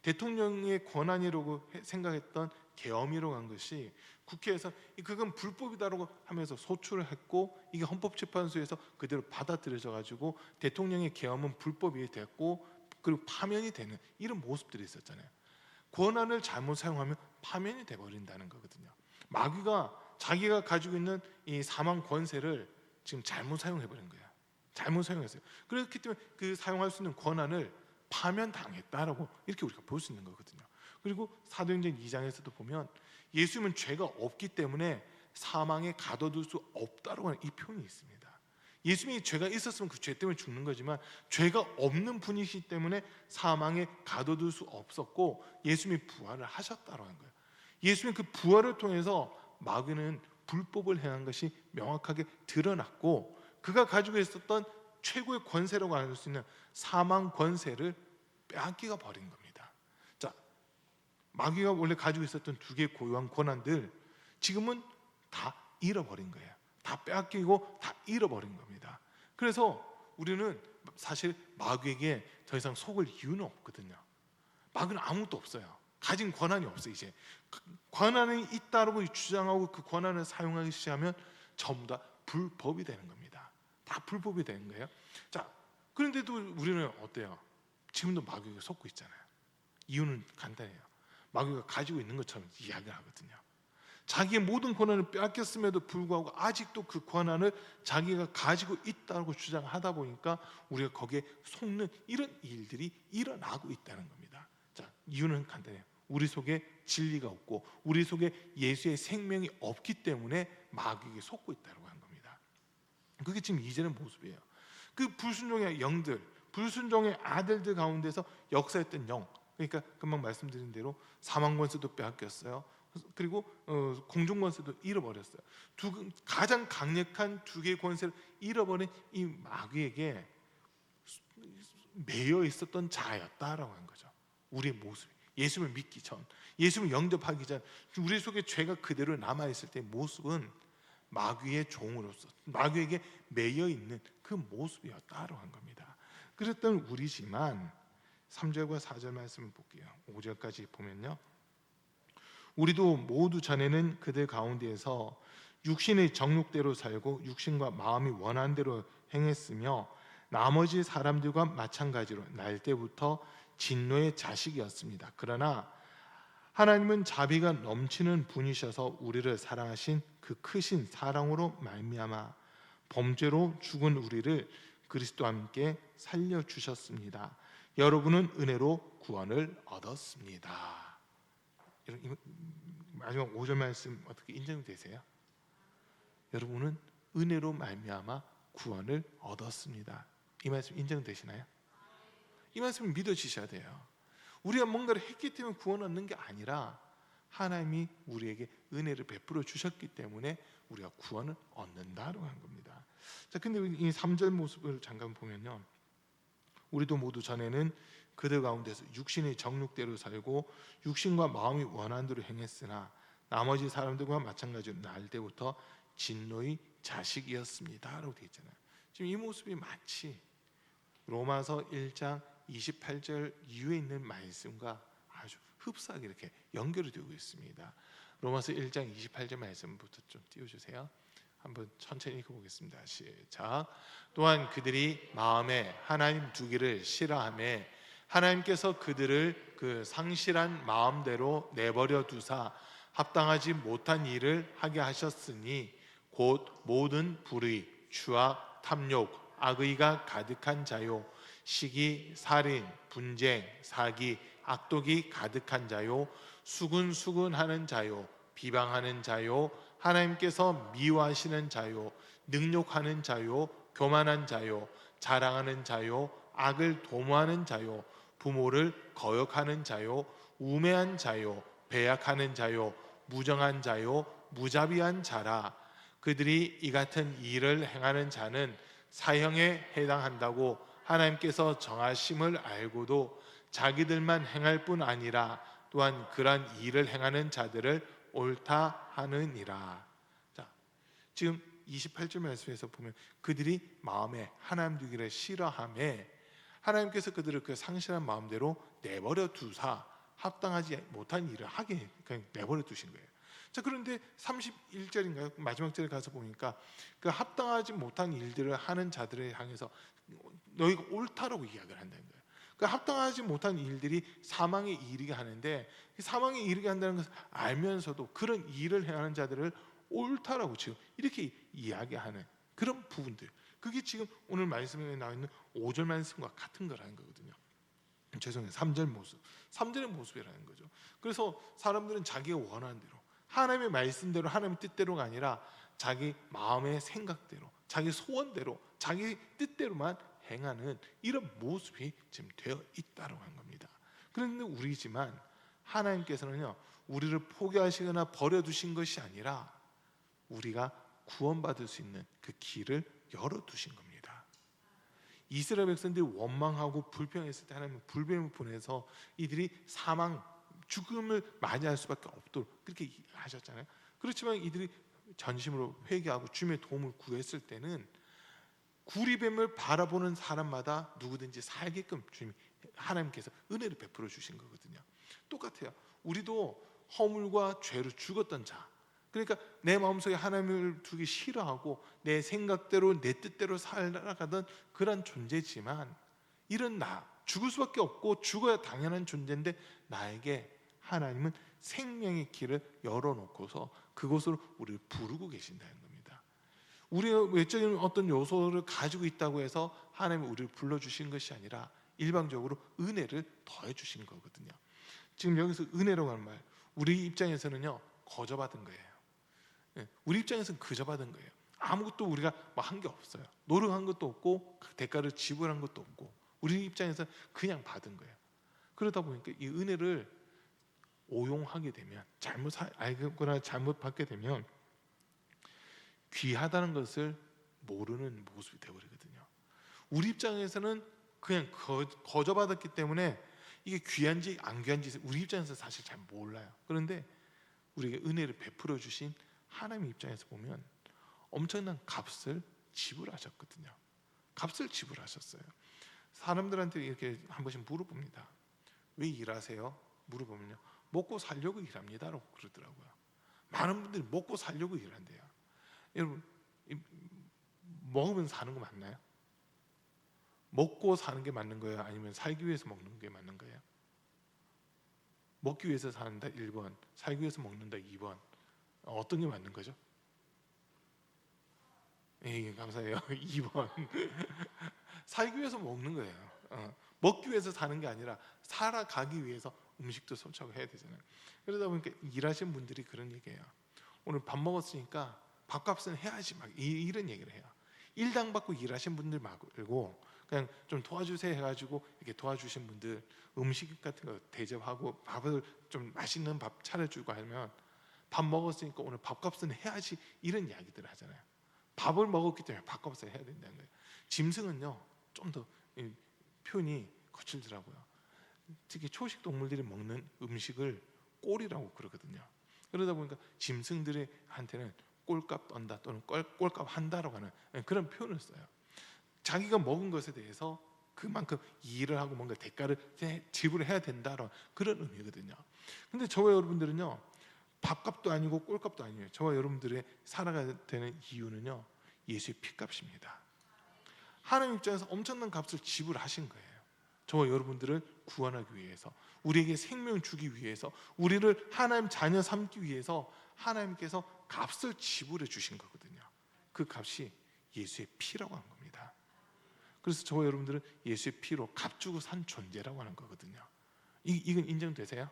Speaker 1: 대통령의 권한이라고 생각했던 계엄이라고 한 것이 국회에서 그건 불법이다라고 하면서 소추를 했고 이게 헌법재판소에서 그대로 받아들여져 가지고 대통령의 계엄은 불법이 됐고 그리고 파면이 되는 이런 모습들이 있었잖아요. 권한을 잘못 사용하면 파면이 돼버린다는 거거든요. 마귀가 자기가 가지고 있는 이 사망 권세를 지금 잘못 사용해버린 거예요. 잘못 사용했어요. 그렇기 때문에 그 사용할 수 있는 권한을 파면당했다라고 이렇게 우리가 볼 수 있는 거거든요. 그리고 사도행전 2장에서도 보면 예수님은 죄가 없기 때문에 사망에 가둬둘 수 없다라고 하는 이 표현이 있습니다. 예수님이 죄가 있었으면 그 죄 때문에 죽는 거지만 죄가 없는 분이시기 때문에 사망에 가둬둘 수 없었고 예수님이 부활을 하셨다라고 하는 거예요. 예수님이 그 부활을 통해서 마귀는 불법을 행한 것이 명확하게 드러났고 그가 가지고 있었던 최고의 권세라고 할 수 있는 사망 권세를 빼앗기가 버린 겁니다. 자, 마귀가 원래 가지고 있었던 두 개의 고유한 권한들 지금은 다 잃어버린 거예요. 다 빼앗기고 다 잃어버린 겁니다. 그래서 우리는 사실 마귀에게 더 이상 속을 이유는 없거든요. 마귀는 아무것도 없어요. 가진 권한이 없어요. 이제 권한이 있다고 주장하고 그 권한을 사용하기 시작하면 전부 다 불법이 되는 겁니다. 다 불법이 되는 거예요. 자, 그런데도 우리는 어때요? 지금도 마귀에게 속고 있잖아요. 이유는 간단해요. 마귀가 가지고 있는 것처럼 이야기를 하거든요. 자기의 모든 권한을 빼앗겼음에도 불구하고 아직도 그 권한을 자기가 가지고 있다고 주장하다 보니까 우리가 거기에 속는 이런 일들이 일어나고 있다는 겁니다. 자, 이유는 간단해요. 우리 속에 진리가 없고 우리 속에 예수의 생명이 없기 때문에 마귀에게 속고 있다고 하는 겁니다. 그게 지금 이제의 모습이에요. 그 불순종의 영들, 불순종의 아들들 가운데서 역사했던 영, 그러니까 금방 말씀드린 대로 사망 권세도 빼앗겼어요. 그리고 공중 권세도 잃어버렸어요. 가장 강력한 두 개의 권세를 잃어버린 이 마귀에게 매여 있었던 자였다라고 하는 거죠. 우리의 모습, 예수를 믿기 전, 예수를 영접하기 전 우리 속에 죄가 그대로 남아 있을 때 모습은 마귀의 종으로서 마귀에게 매여 있는 그 모습이었다라고 한 겁니다. 그랬던 우리지만 3절과 4절 말씀을 볼게요. 5절까지 보면요, 우리도 모두 전에는 그들 가운데에서 육신의 정욕대로 살고 육신과 마음이 원한 대로 행했으며 나머지 사람들과 마찬가지로 날 때부터 진노의 자식이었습니다. 그러나 하나님은 자비가 넘치는 분이셔서 우리를 사랑하신 그 크신 사랑으로 말미암아 범죄로 죽은 우리를 그리스도와 함께 살려주셨습니다. 여러분은 은혜로 구원을 얻었습니다. 마지막 5절 말씀 어떻게 인정되세요? 여러분은 은혜로 말미암아 구원을 얻었습니다. 이 말씀 인정되시나요? 이 말씀을 믿어지셔야 돼요. 우리가 뭔가를 했기 때문에 구원 얻는 게 아니라 하나님이 우리에게 은혜를 베풀어 주셨기 때문에 우리가 구원을 얻는다고 한 겁니다. 자, 근데 이 3절 모습을 잠깐 보면요, 우리도 모두 전에는 그들 가운데서 육신의 정욕대로 살고 육신과 마음이 원한 대로 행했으나 나머지 사람들과 마찬가지로 날 때부터 진노의 자식이었습니다라고 되어 있잖아요. 지금 이 모습이 마치 로마서 1장 28절 이후에 있는 말씀과 아주 흡사하게 이렇게 연결이 되고 있습니다. 로마서 1장 28절 말씀부터 좀 띄워주세요. 한번 천천히 읽어보겠습니다. 시작. 또한 그들이 마음에 하나님 두기를 싫어하며 하나님께서 그들을 그 상실한 마음대로 내버려 두사 합당하지 못한 일을 하게 하셨으니 곧 모든 불의, 추악, 탐욕, 악의가 가득한 자요, 시기, 살인, 분쟁, 사기, 악독이 가득한 자요, 수군수군하는 자요, 비방하는 자요, 하나님께서 미워하시는 자요, 능욕하는 자요, 교만한 자요, 자랑하는 자요, 악을 도모하는 자요, 부모를 거역하는 자요, 우매한 자요, 배약하는 자요, 무정한 자요, 무자비한 자라. 그들이 이 같은 일을 행하는 자는 사형에 해당한다고 하나님께서 정하심을 알고도 자기들만 행할 뿐 아니라 또한 그러한 일을 행하는 자들을 옳다 하느니라. 자, 지금 28절 말씀에서 보면 그들이 마음에 하나님 두기를 싫어하며 하나님께서 그들을 그 상실한 마음대로 내버려 두사 합당하지 못한 일을 하게 그냥 내버려 두신 거예요. 자, 그런데 31절인가요? 마지막 절에 가서 보니까 그 합당하지 못한 일들을 하는 자들을 향해서 너희가 옳다라고 이야기를 한다는 거예요. 그 합당하지 못한 일들이 사망에 이르게 하는데 사망에 이르게 한다는 것을 알면서도 그런 일을 행하는 자들을 옳다라고 지금 이렇게 이야기하는 그런 부분들, 그게 지금 오늘 말씀에 나와 있는 5절 말씀과 같은 거라는 거거든요. 죄송해요. 3절 모습, 3절의 모습이라는 거죠. 그래서 사람들은 자기가 원하는 대로 하나님의 말씀대로 하나님의 뜻대로가 아니라 자기 마음의 생각대로 자기 소원대로 자기 뜻대로만 행하는 이런 모습이 지금 되어 있다고 하는 겁니다. 그런데 우리지만 하나님께서는요, 우리를 포기하시거나 버려두신 것이 아니라 우리가 구원받을 수 있는 그 길을 열어두신 겁니다. 이스라엘 백성들이 원망하고 불평했을 때 하나님은 불뱀을 보내서 이들이 사망, 죽음을 맞이할 수밖에 없도록 그렇게 하셨잖아요. 그렇지만 이들이 전심으로 회개하고 주님의 도움을 구했을 때는 구리뱀을 바라보는 사람마다 누구든지 살게끔 주님 하나님께서 은혜를 베풀어 주신 거거든요. 똑같아요. 우리도 허물과 죄로 죽었던 자, 그러니까 내 마음속에 하나님을 두기 싫어하고 내 생각대로 내 뜻대로 살아가던 그런 존재지만 이런 나, 죽을 수밖에 없고 죽어야 당연한 존재인데 나에게 하나님은 생명의 길을 열어놓고서 그곳으로 우리를 부르고 계신다는 겁니다. 우리가 외적인 어떤 요소를 가지고 있다고 해서 하나님이 우리를 불러주신 것이 아니라 일방적으로 은혜를 더해 주신 거거든요. 지금 여기서 은혜라고 하는 말, 우리 입장에서는요 거저받은 거예요. 우리 입장에서는 그저 받은 거예요. 아무것도 우리가 뭐 한 게 없어요. 노력한 것도 없고 그 대가를 지불한 것도 없고 우리 입장에서 그냥 받은 거예요. 그러다 보니까 이 은혜를 오용하게 되면, 잘못 알거나 잘못 받게 되면 귀하다는 것을 모르는 모습이 되어버리거든요. 우리 입장에서는 그냥 거저받았기 때문에 이게 귀한지 안 귀한지 우리 입장에서 사실 잘 몰라요. 그런데 우리에게 은혜를 베풀어 주신 하나님 입장에서 보면 엄청난 값을 지불하셨거든요. 값을 지불하셨어요. 사람들한테 이렇게 한 번씩 물어봅니다. 왜 일하세요? 물어보면요, 먹고 살려고 일합니다라고 그러더라고요. 많은 분들이 먹고 살려고 일한대요. 여러분, 먹으면 사는 거 맞나요? 먹고 사는 게 맞는 거예요? 아니면 살기 위해서 먹는 게 맞는 거예요? 먹기 위해서 사는다 1번, 살기 위해서 먹는다 2번. 어떤 게 맞는 거죠? 예, 감사해요. 2번. 살기 위해서 먹는 거예요. 먹기 위해서 사는 게 아니라 살아가기 위해서 음식도 섭취하고 해야 되잖아요. 그러다 보니까 일하시는 분들이 그런 얘기해요. 오늘 밥 먹었으니까 밥값은 해야지, 막 이런 얘기를 해요. 일당 받고 일하시는 분들 말고 그냥 좀 도와주세요 해가지고 이렇게 도와주신 분들 음식 같은 거 대접하고 밥을 좀 맛있는 밥 차려주고 하면 밥 먹었으니까 오늘 밥값은 해야지, 이런 이야기들을 하잖아요. 밥을 먹었기 때문에 밥값을 해야 된다는 거예요. 짐승은요 좀 더 표현이 거칠더라고요. 특히 초식 동물들이 먹는 음식을 꼴이라고 그러거든요. 그러다 보니까 짐승들한테는 꼴값 떤다 또는 꼴값 한다라고 하는 그런 표현을 써요. 자기가 먹은 것에 대해서 그만큼 일을 하고 뭔가 대가를 지불해야 된다라는 그런 의미거든요. 근데 저와 여러분들은요 밥값도 아니고 꼴값도 아니에요. 저와 여러분들의 살아가야 되는 이유는요 예수의 피값입니다. 하나님 입장에서 엄청난 값을 지불하신 거예요. 저와 여러분들을 구원하기 위해서, 우리에게 생명 주기 위해서, 우리를 하나님 자녀 삼기 위해서 하나님께서 값을 지불해 주신 거거든요. 그 값이 예수의 피라고 하는 겁니다. 그래서 저와 여러분들은 예수의 피로 값 주고 산 존재라고 하는 거거든요. 이건 인정되세요?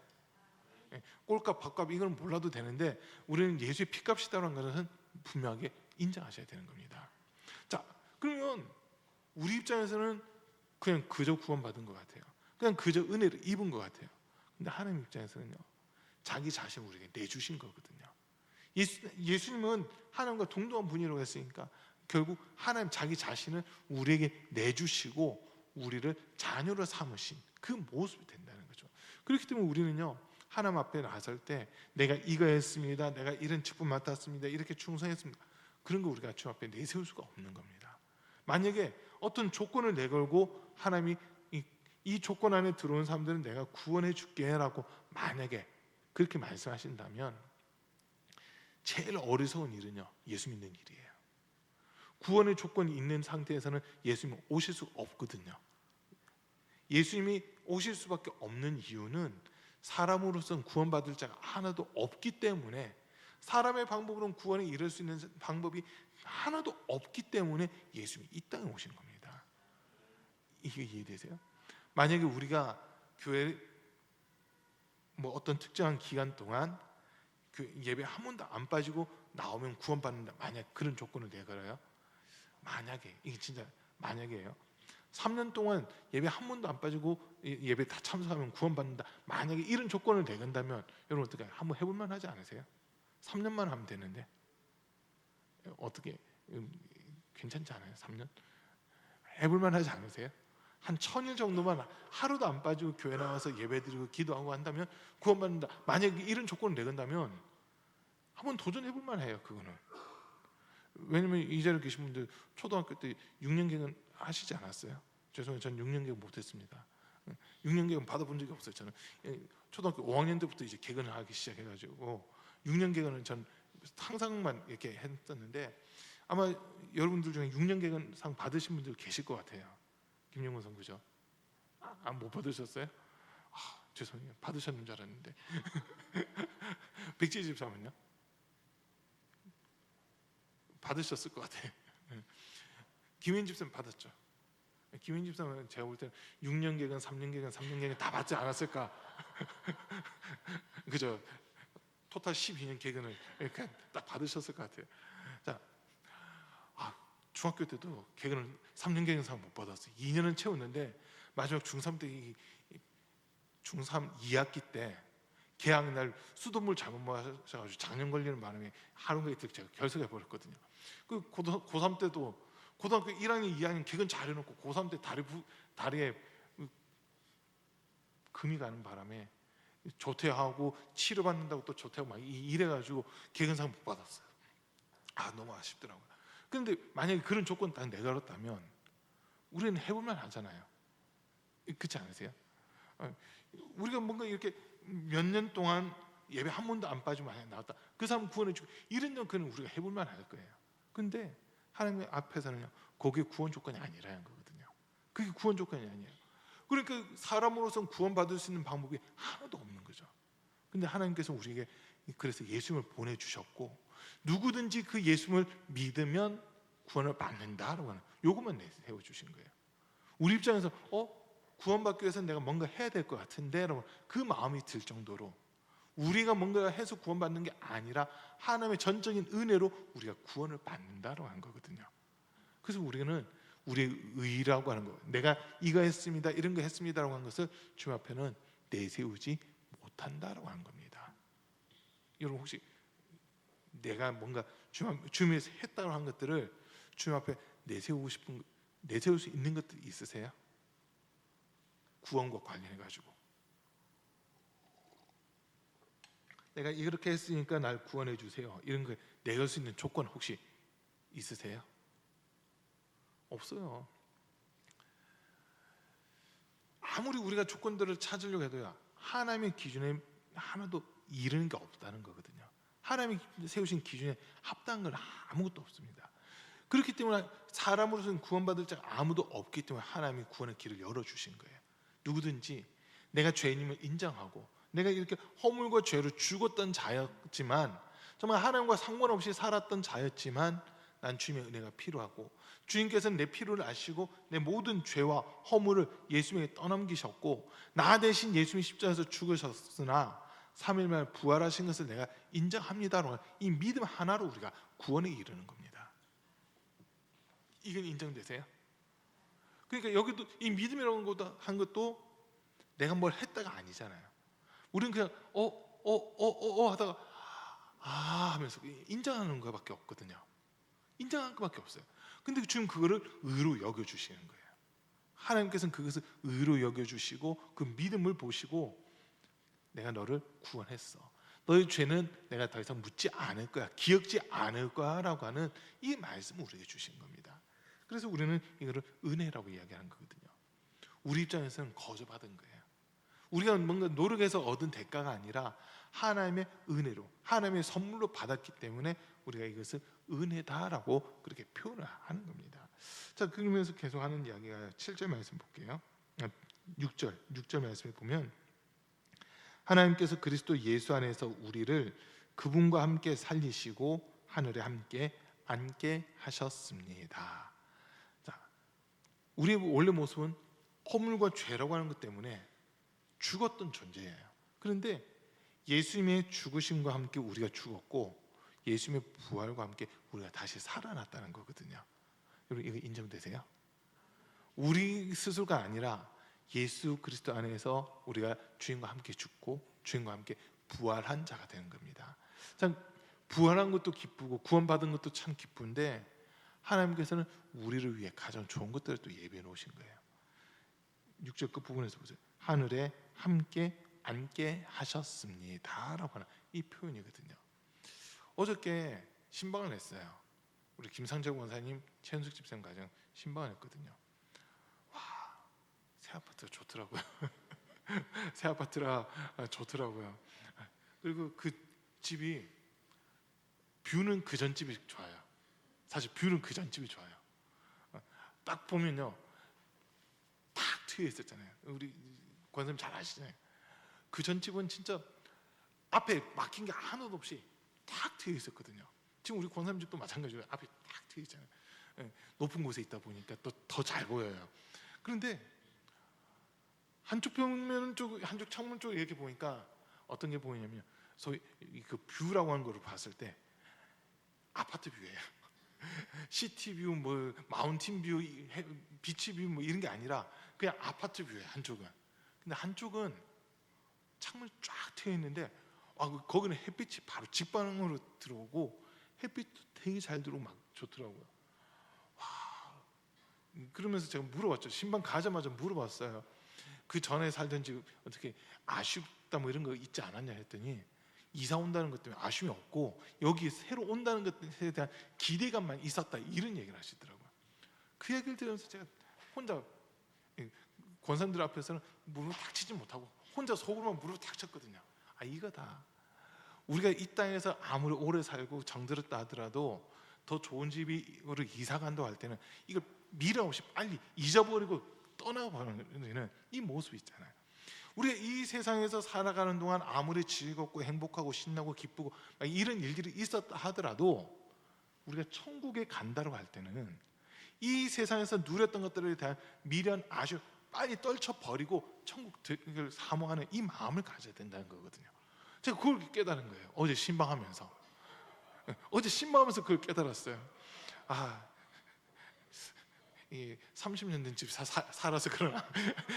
Speaker 1: 꼴값, 밥값 이건 몰라도 되는데 우리는 예수의 피값이라는 것은 분명하게 인정하셔야 되는 겁니다. 자, 그러면 우리 입장에서는 그냥 그저 구원받은 것 같아요. 그냥 그저 은혜를 입은 것 같아요. 근데 하나님 입장에서는요 자기 자신을 우리에게 내주신 거거든요. 예수님은 하나님과 동등한 분이라고 했으니까 결국 하나님 자기 자신을 우리에게 내주시고 우리를 자녀로 삼으신 그 모습이 된다는 거죠. 그렇기 때문에 우리는요 하나님 앞에 나설 때 내가 이거 했습니다, 내가 이런 직분 맡았습니다, 이렇게 충성했습니다, 그런 거 우리가 주 앞에 내세울 수가 없는 겁니다. 만약에 어떤 조건을 내걸고 하나님이 이 조건 안에 들어온 사람들은 내가 구원해 줄게라고 만약에 그렇게 말씀하신다면 제일 어리석은 일은요 예수 믿는 일이에요. 구원의 조건이 있는 상태에서는 예수님이 오실 수 없거든요. 예수님이 오실 수밖에 없는 이유는 사람으로서는 구원받을 자가 하나도 없기 때문에, 사람의 방법으로는 구원에 이를 수 있는 방법이 하나도 없기 때문에 예수님이 이 땅에 오신 겁니다. 이게 이해되세요? 만약에 우리가 교회 뭐 어떤 특정한 기간 동안 그 예배 한 번도 안 빠지고 나오면 구원받는다, 만약 그런 조건을 내걸어요. 만약에 이게 진짜 만약에요. 3년 동안 예배 한 번도 안 빠지고 예배 다 참석하면 구원받는다, 만약에 이런 조건을 내건다면 여러분 어떻게 한번 해볼만 하지 않으세요? 3년만 하면 되는데 어떻게 괜찮지 않아요? 3년 해볼만 하지 않으세요? 한 1000일 정도만 하루도 안 빠지고 교회 나와서 예배드리고 기도하고 한다면 구원받는다, 만약에 이런 조건을 내건다면 한번 도전해볼만 해요. 그거는 왜냐면 이 자리에 계신 분들 초등학교 때 6년 개근 하시지 않았어요? 죄송해요, 전 6년 개근 못했습니다. 6년 개근 받아본 적이 없어요. 저는 초등학교 5학년 때부터 이제 개근을 하기 시작해가지고 6년 개근은 전 상상만 이렇게 했었는데 아마 여러분들 중에 6년 개근상 받으신 분들 계실 것 같아요. 김영건 선교죠. 못 받으셨어요? 죄송해요. 받으셨는 줄 알았는데. 백지 집사면요? 받으셨을 것 같아요. 김현 집사는 받았죠. 김현 집사는 제가 볼 때는 6년 개근, 3년 개근, 3년 개근 다 받지 않았을까? 그죠? 토탈 12년 개근을 이렇게 딱 받으셨을 것 같아요. 자, 중학교 때도 개근을 3년 개근 상 못 받았어요. 2년은 채웠는데 마지막 중3 때 중3 2학기 때 개학날 수돗물 잘못 마셔가지고 장염 걸리는 바람에 하루가 이틀 제가 결석해 버렸거든요. 그 고3 때도 고등학교 1학년, 2학년 개근 잘해놓고 고3 때 다리에 금이 가는 바람에 조퇴하고 치료받는다고 또 조퇴하고 막 이래가지고 개근상 못 받았어요. 너무 아쉽더라고요. 그런데 만약에 그런 조건 딱 내걸었다면 우리는 해볼만 하잖아요. 그렇지 않으세요? 우리가 뭔가 이렇게 몇 년 동안 예배 한 번도 안 빠지고 만약에 나왔다, 그 사람 구원해주고 이런 역할은 우리가 해볼만 할 거예요. 근데 하나님 앞에서는요, 그게 구원 조건이 아니라는 거거든요. 그게 구원 조건이 아니에요. 그러니까 사람으로서는 구원받을 수 있는 방법이 하나도 없는 거죠. 근데 하나님께서 우리에게 그래서 예수님을 보내주셨고, 누구든지 그 예수님을 믿으면 구원을 받는다라고 하는 요것만 세워주신 거예요. 우리 입장에서 구원받기 위해서 내가 뭔가 해야 될 것 같은데 라고 그 마음이 들 정도로, 우리가 뭔가 해서 구원받는 게 아니라 하나님의 전적인 은혜로 우리가 구원을 받는다라고 하는 거거든요. 그래서 우리는 우리의 의라고 하는 거, 내가 이거 했습니다, 이런 거 했습니다라고 하는 것을 주님 앞에는 내세우지 못한다라고 하는 겁니다. 여러분 혹시 내가 뭔가 주님에서 했다고 한 것들을 주님 앞에 내세우고 싶은, 내세울 수 있는 것들 있으세요? 구원과 관련해 가지고 내가 이렇게 했으니까 날 구원해 주세요, 이런 거 내걸 수 있는 조건 혹시 있으세요? 없어요. 아무리 우리가 조건들을 찾으려고 해도요, 하나님의 기준에 하나도 이르는 게 없다는 거거든요. 하나님이 세우신 기준에 합당한 건 아무것도 없습니다. 그렇기 때문에 사람으로서는 구원받을 자가 아무도 없기 때문에 하나님이 구원의 길을 열어주신 거예요. 누구든지 내가 죄인임을 인정하고 내가 이렇게 허물과 죄로 죽었던 자였지만, 정말 하나님과 상관없이 살았던 자였지만 난 주님의 은혜가 필요하고, 주님께서는 내 필요를 아시고 내 모든 죄와 허물을 예수님에게 떠넘기셨고, 나 대신 예수님이 십자가에서 죽으셨으나 3일 만에 부활하신 것을 내가 인정합니다라는 이 믿음 하나로 우리가 구원에 이르는 겁니다. 이건 인정되세요? 그러니까 여기도 이 믿음이라는 것도 한 것도 내가 뭘 했다가 아니잖아요. 우리는 그냥 하다가 하면서 인정하는 것밖에 없거든요. 인정하는 것밖에 없어요. 근데 주님 그거를 의로 여겨주시는 거예요. 하나님께서는 그것을 의로 여겨주시고 그 믿음을 보시고 내가 너를 구원했어, 너의 죄는 내가 더 이상 묻지 않을 거야, 기억지 않을 거야 라고 하는 이 말씀을 우리에게 주신 겁니다. 그래서 우리는 이거를 은혜라고 이야기하는 거거든요. 우리 입장에서는 거저받은 거예요. 우리가 뭔가 노력해서 얻은 대가가 아니라 하나님의 은혜로, 하나님의 선물로 받았기 때문에 우리가 이것을 은혜다라고 그렇게 표현을 하는 겁니다. 자, 그러면서 계속하는 이야기가 7절 말씀 볼게요. 6절 말씀에 보면 하나님께서 그리스도 예수 안에서 우리를 그분과 함께 살리시고 하늘에 함께 앉게 하셨습니다. 자, 우리의 원래 모습은 허물과 죄라고 하는 것 때문에 죽었던 존재예요. 그런데 예수님의 죽으심과 함께 우리가 죽었고 예수님의 부활과 함께 우리가 다시 살아났다는 거거든요. 여러분 이거 인정되세요? 우리 스스로가 아니라 예수 그리스도 안에서 우리가 주님과 함께 죽고 주님과 함께 부활한 자가 되는 겁니다. 참 부활한 것도 기쁘고 구원받은 것도 참 기쁜데 하나님께서는 우리를 위해 가장 좋은 것들을 또 예비해 놓으신 거예요. 6절 끝부분에서 보세요. 하늘에 함께 앉게 하셨습니다 라고 하는 이 표현이거든요. 어저께 신방을 했어요. 우리 김상재 권사님, 최현숙 집사님 가정 신방을 했거든요. 와, 새 아파트가 좋더라고요. 새 아파트라 좋더라고요. 그리고 그 집이 뷰는 그 전 집이 좋아요. 사실 뷰는 그 전 집이 좋아요. 딱 보면요, 딱 트여 있었잖아요. 우리 권사님 잘 아시잖아요. 그 전집은 진짜 앞에 막힌 게 하나도 없이 탁 트여 있었거든요. 지금 우리 권사님 집도 마찬가지예요. 앞에 탁 트여 있잖아요. 예, 높은 곳에 있다 보니까 또 더 잘 보여요. 그런데 한쪽 벽면 쪽, 한쪽 창문 쪽 이렇게 보니까 어떤 게 보이냐면 소위 그 뷰라고 하는 거를 봤을 때 아파트 뷰예요. 시티 뷰, 뭐 마운틴 뷰, 비치 뷰 뭐 이런 게 아니라 그냥 아파트 뷰예요. 한쪽은. 근데 한쪽은 창문이 쫙 트여 있는데 거기는 햇빛이 바로 직방으로 들어오고 햇빛도 되게 잘 들어오고 막 좋더라고요. 그러면서 제가 물어봤죠. 신방 가자마자 물어봤어요. 그 전에 살던 집 어떻게 아쉽다 뭐 이런 거 있지 않았냐 했더니 이사 온다는 것 때문에 아쉬움이 없고 여기 새로 온다는 것에 대한 기대감만 있었다 이런 얘기를 하시더라고요. 그 얘기를 들으면서 제가 혼자 권사님들 앞에서는 무릎 탁 치지 못하고 혼자 속으로만 무릎 탁 쳤거든요. 이거다. 우리가 이 땅에서 아무리 오래 살고 정들었다 하더라도 더 좋은 집으로 이사 간다고 할 때는 이걸 미련 없이 빨리 잊어버리고 떠나버리는 이 모습이 있잖아요. 우리가 이 세상에서 살아가는 동안 아무리 즐겁고 행복하고 신나고 기쁘고 이런 일들이 있었다 하더라도 우리가 천국에 간다고 할 때는 이 세상에서 누렸던 것들에 대한 미련, 아쉬움 빨리 떨쳐버리고 천국을 사모하는 이 마음을 가져야 된다는 거거든요. 제가 그걸 깨달은 거예요. 어제 신방하면서. 어제 신방하면서 그걸 깨달았어요. 이 30년 된 집 살아서 그러나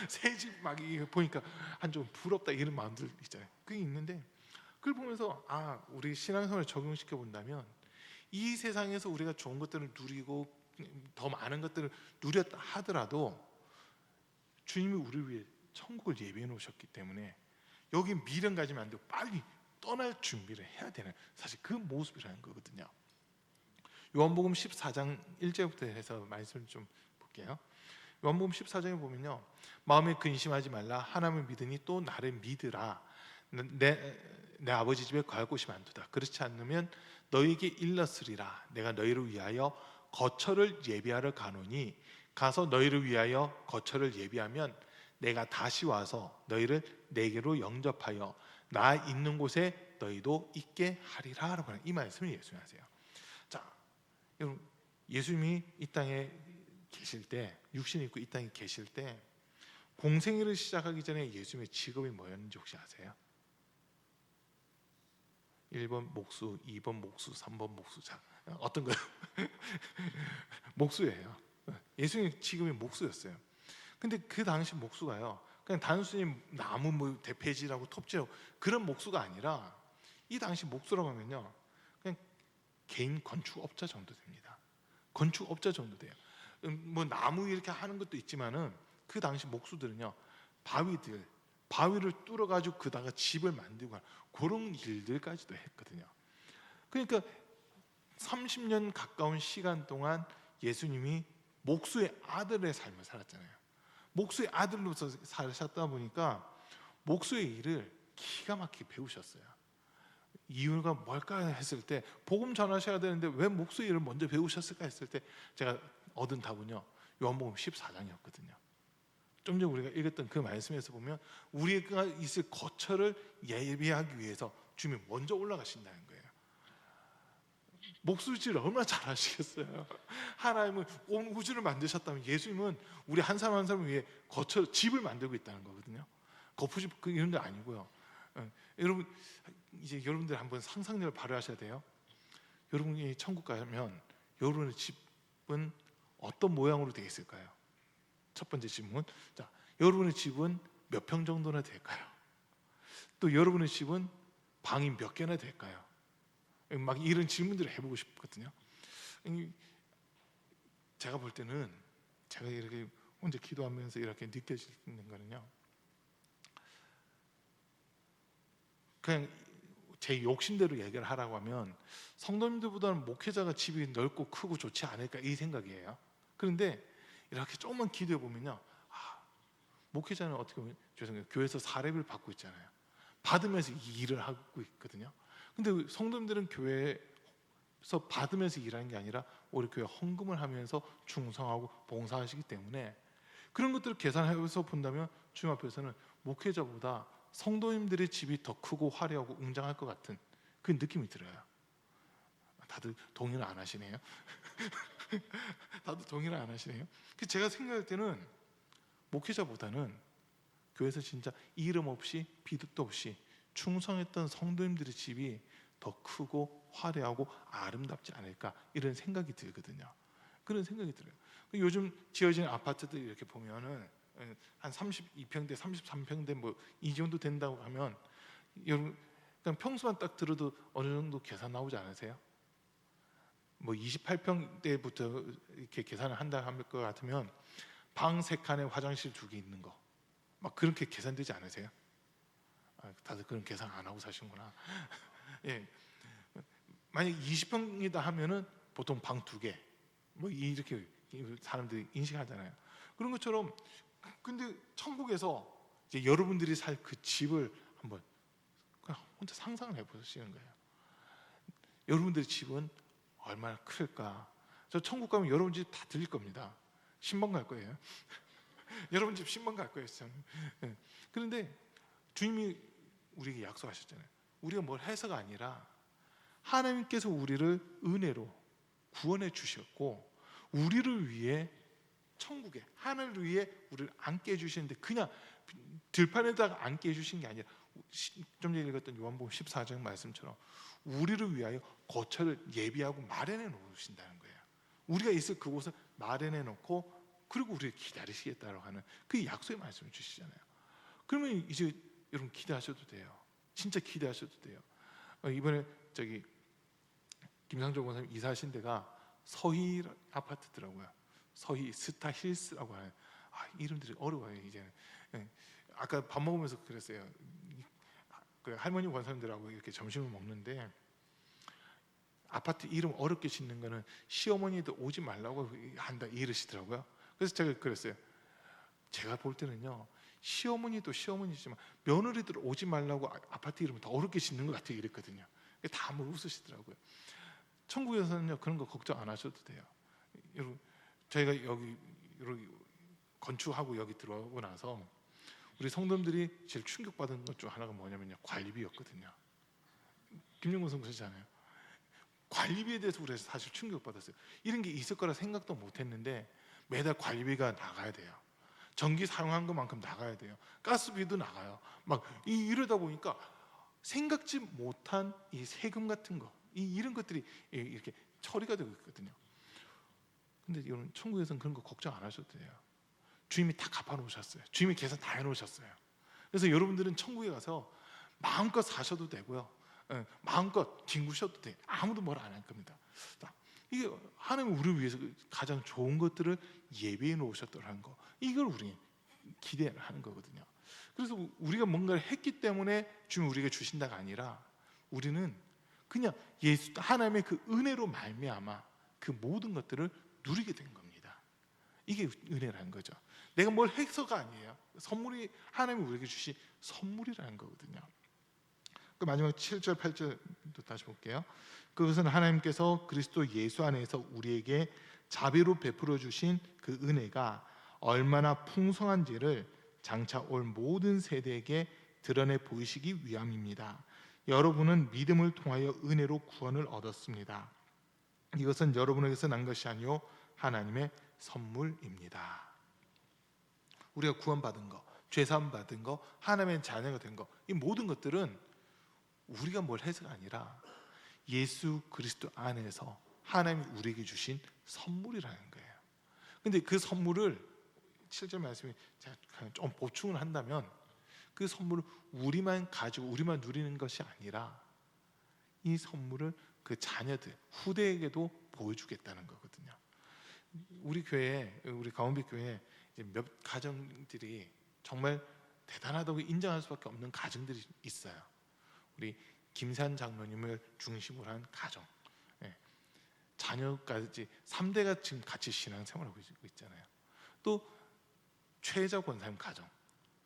Speaker 1: 새 집 막 보니까 한 좀 부럽다 이런 마음들 있잖아요. 그게 있는데 그걸 보면서 우리 신앙생활을 적용시켜 본다면 이 세상에서 우리가 좋은 것들을 누리고 더 많은 것들을 누렸다 하더라도 주님이 우리를 위해 천국을 예비해 놓으셨기 때문에 여기 미련 가지면 안 되고 빨리 떠날 준비를 해야 되는 사실 그 모습이라는 거거든요. 요한복음 14장 1절부터 해서 말씀을 좀 볼게요. 요한복음 14장에 보면요, 마음에 근심하지 말라. 하나님을 믿으니 또 나를 믿으라. 내 아버지 집에 거할 곳이 많도다. 그렇지 않으면 너에게 일렀으리라. 내가 너희를 위하여 거처를 예비하러 가노니 가서 너희를 위하여 거처를 예비하면 내가 다시 와서 너희를 내게로 영접하여 나 있는 곳에 너희도 있게 하리라. 라고 하는 이 말씀을 예수님이 하세요. 자, 여러분, 예수님이 이 땅에 계실 때, 육신이 있고 이 땅에 계실 때 공생애를 시작하기 전에 예수님의 직업이 뭐였는지 혹시 아세요? 1번 목수, 2번 목수, 3번 목수자. 어떤 거요? 목수예요. 예수님의 직업이 목수였어요. 근데 그 당시 목수가요, 그냥 단순히 나무 뭐 대패질하고 톱질하고 그런 목수가 아니라 이 당시 목수라고 하면요, 그냥 개인 건축업자 정도 됩니다. 건축업자 정도 돼요. 뭐 나무 이렇게 하는 것도 있지만은 그 당시 목수들은요, 바위를 뚫어 가지고 그다가 집을 만들고 그런 일들까지도 했거든요. 그러니까 30년 가까운 시간 동안 예수님이 목수의 아들의 삶을 살았잖아요. 목수의 아들로서 사셨다 보니까 목수의 일을 기가 막히게 배우셨어요. 이유가 뭘까 했을 때, 복음 전하셔야 되는데 왜 목수의 일을 먼저 배우셨을까 했을 때 제가 얻은 답은요, 요한복음 14장이었거든요. 좀 전에 우리가 읽었던 그 말씀에서 보면 우리가 있을 거처를 예비하기 위해서 주님이 먼저 올라가신다는 거예요. 목수질 얼마나 잘하시겠어요. 하나님은 온 우주를 만드셨다면 예수님은 우리 한 사람 한 사람을 위해 거처, 집을 만들고 있다는 거거든요. 거푸집 이런 게 아니고요. 여러분, 이제 여러분들 한번 상상력을 발휘하셔야 돼요. 여러분이 천국 가면 여러분의 집은 어떤 모양으로 되어 있을까요? 첫 번째 질문. 자, 여러분의 집은 몇 평 정도나 될까요? 또 여러분의 집은 방이 몇 개나 될까요? 막 이런 질문들을 해보고 싶거든요. 제가 볼 때는 제가 이렇게 혼자 기도하면서 이렇게 느껴지는 거는요, 그냥 제 욕심대로 얘기를 하라고 하면 성도님들보다는 목회자가 집이 넓고 크고 좋지 않을까 이 생각이에요. 그런데 이렇게 조금만 기도해 보면요, 목회자는 어떻게 보면 죄송해요, 교회에서 사례를 받고 있잖아요. 받으면서 이 일을 하고 있거든요. 근데 성도님들은 교회에서 받으면서 일하는 게 아니라 우리 교회 헌금을 하면서 충성하고 봉사하시기 때문에 그런 것들을 계산해서 본다면 주님 앞에서는 목회자보다 성도님들의 집이 더 크고 화려하고 웅장할 것 같은 그 느낌이 들어요. 다들 동의를 안 하시네요. 다들 동의를 안 하시네요. 제가 생각할 때는 목회자보다는 교회에서 진짜 이름 없이 비둘도 없이 충성했던 성도님들의 집이 더 크고 화려하고 아름답지 않을까, 이런 생각이 들거든요. 그런 생각이 들어요. 요즘 지어진 아파트들 이렇게 보면은 한 32평대, 33평대 뭐 이 정도 된다고 하면, 여러분 그냥 평수만 딱 들어도 어느 정도 계산 나오지 않으세요? 뭐 28평대부터 이렇게 계산을 한다 할 것 같으면 방 3칸에 화장실 2개 있는 거, 막 그렇게 계산되지 않으세요? 다들 그런 계산 안 하고 사시는구나. 예, 만약 20평이다 하면은 보통 방 2개, 뭐 이렇게 사람들이 인식하잖아요. 그런 것처럼, 근데 천국에서 이제 여러분들이 살 그 집을 한번 그냥 혼자 상상을 해보시는 거예요. 여러분들의 집은 얼마나 클까? 저 천국 가면 여러분 집 다 들릴 겁니다. 신방 갈 거예요. 여러분 집 신방 갈 거예요, 저는. 예. 그런데 주님이 우리에게 약속하셨잖아요. 우리가 뭘 해서가 아니라 하나님께서 우리를 은혜로 구원해 주셨고, 우리를 위해 천국에, 하늘을 위해 우리를 앉게 해주시는데, 그냥 들판에다가 앉게 해주신 게 아니라 좀 전에 읽었던 요한복음 14장 말씀처럼 우리를 위하여 거처를 예비하고 마련해 놓으신다는 거예요. 우리가 있을 그곳을 마련해 놓고, 그리고 우리를 기다리시겠다고 하는 그 약속의 말씀을 주시잖아요. 그러면 이제 여러분 기대하셔도 돼요. 진짜 기대하셔도 돼요. 이번에 저기 김상조 권사님 이사하신 데가 서희 아파트더라고요. 서희 스타힐스라고 하는, 이름들이 어려워요 이제는. 예. 아까 밥 먹으면서 그랬어요. 그 할머니 권사님들하고 이렇게 점심을 먹는데 아파트 이름 어렵게 짓는 거는 시어머니도 오지 말라고 한다 이러시더라고요. 그래서 제가 그랬어요. 제가 볼 때는요, 시어머니도 시어머니지만 며느리들 오지 말라고 아파트 이름을 더 어렵게 짓는 것 같아요 이랬거든요. 다 한번 웃으시더라고요. 천국에서는요 그런 거 걱정 안 하셔도 돼요. 여러분, 저희가 여기 건축하고 여기 들어오고 나서 우리 성도님들이 제일 충격받은 것 중 하나가 뭐냐면요, 관리비였거든요. 김영곤 선교사잖아요. 관리비에 대해서 우리가 사실 충격받았어요. 이런 게 있을 거라 생각도 못했는데 매달 관리비가 나가야 돼요. 전기 사용한 것만큼 나가야 돼요. 가스비도 나가요. 막 이러다 보니까 생각지 못한 이 세금 같은 거, 이런 것들이 이렇게 처리가 되고 있거든요. 근데 여러분, 천국에서는 그런 거 걱정 안 하셔도 돼요. 주님이 다 갚아놓으셨어요. 주님이 계산 다 해놓으셨어요. 그래서 여러분들은 천국에 가서 마음껏 사셔도 되고요, 마음껏 뒹구셔도 돼요. 아무도 뭘 안 할 겁니다. 이게 하나님 우리를 위해서 가장 좋은 것들을 예비해 놓으셨더라는 거, 이걸 우리 기대를 하는 거거든요. 그래서 우리가 뭔가를 했기 때문에 주님 우리에게 주신다가 아니라, 우리는 그냥 예수 하나님의 그 은혜로 말미암아 그 모든 것들을 누리게 된 겁니다. 이게 은혜라는 거죠. 내가 뭘 해서가 아니에요. 선물이 하나님이 우리에게 주신 선물이라는 거거든요. 그 마지막 7절 8절도 다시 볼게요. 그것은 하나님께서 그리스도 예수 안에서 우리에게 자비로 베풀어 주신 그 은혜가 얼마나 풍성한지를 장차 올 모든 세대에게 드러내 보이시기 위함입니다. 여러분은 믿음을 통하여 은혜로 구원을 얻었습니다. 이것은 여러분에게서 난 것이 아니요 하나님의 선물입니다. 우리가 구원받은 거, 죄사함 받은 거, 하나님의 자녀가 된 거, 이 모든 것들은 우리가 뭘 해서가 아니라 예수 그리스도 안에서 하나님이 우리에게 주신 선물이라는 거예요. 근데 그 선물을 7절 말씀에 제가 좀 보충을 한다면, 그 선물을 우리만 가지고 우리만 누리는 것이 아니라 이 선물을 그 자녀들, 후대에게도 보여주겠다는 거거든요. 우리 교회, 우리 가운데 교회 몇 가정들이 정말 대단하다고 인정할 수밖에 없는 가정들이 있어요. 우리 김산 장로님을 중심으로 한 가정, 자녀까지 3대가 지금 같이 신앙생활하고 있잖아요. 또 최혜자 권사님 가정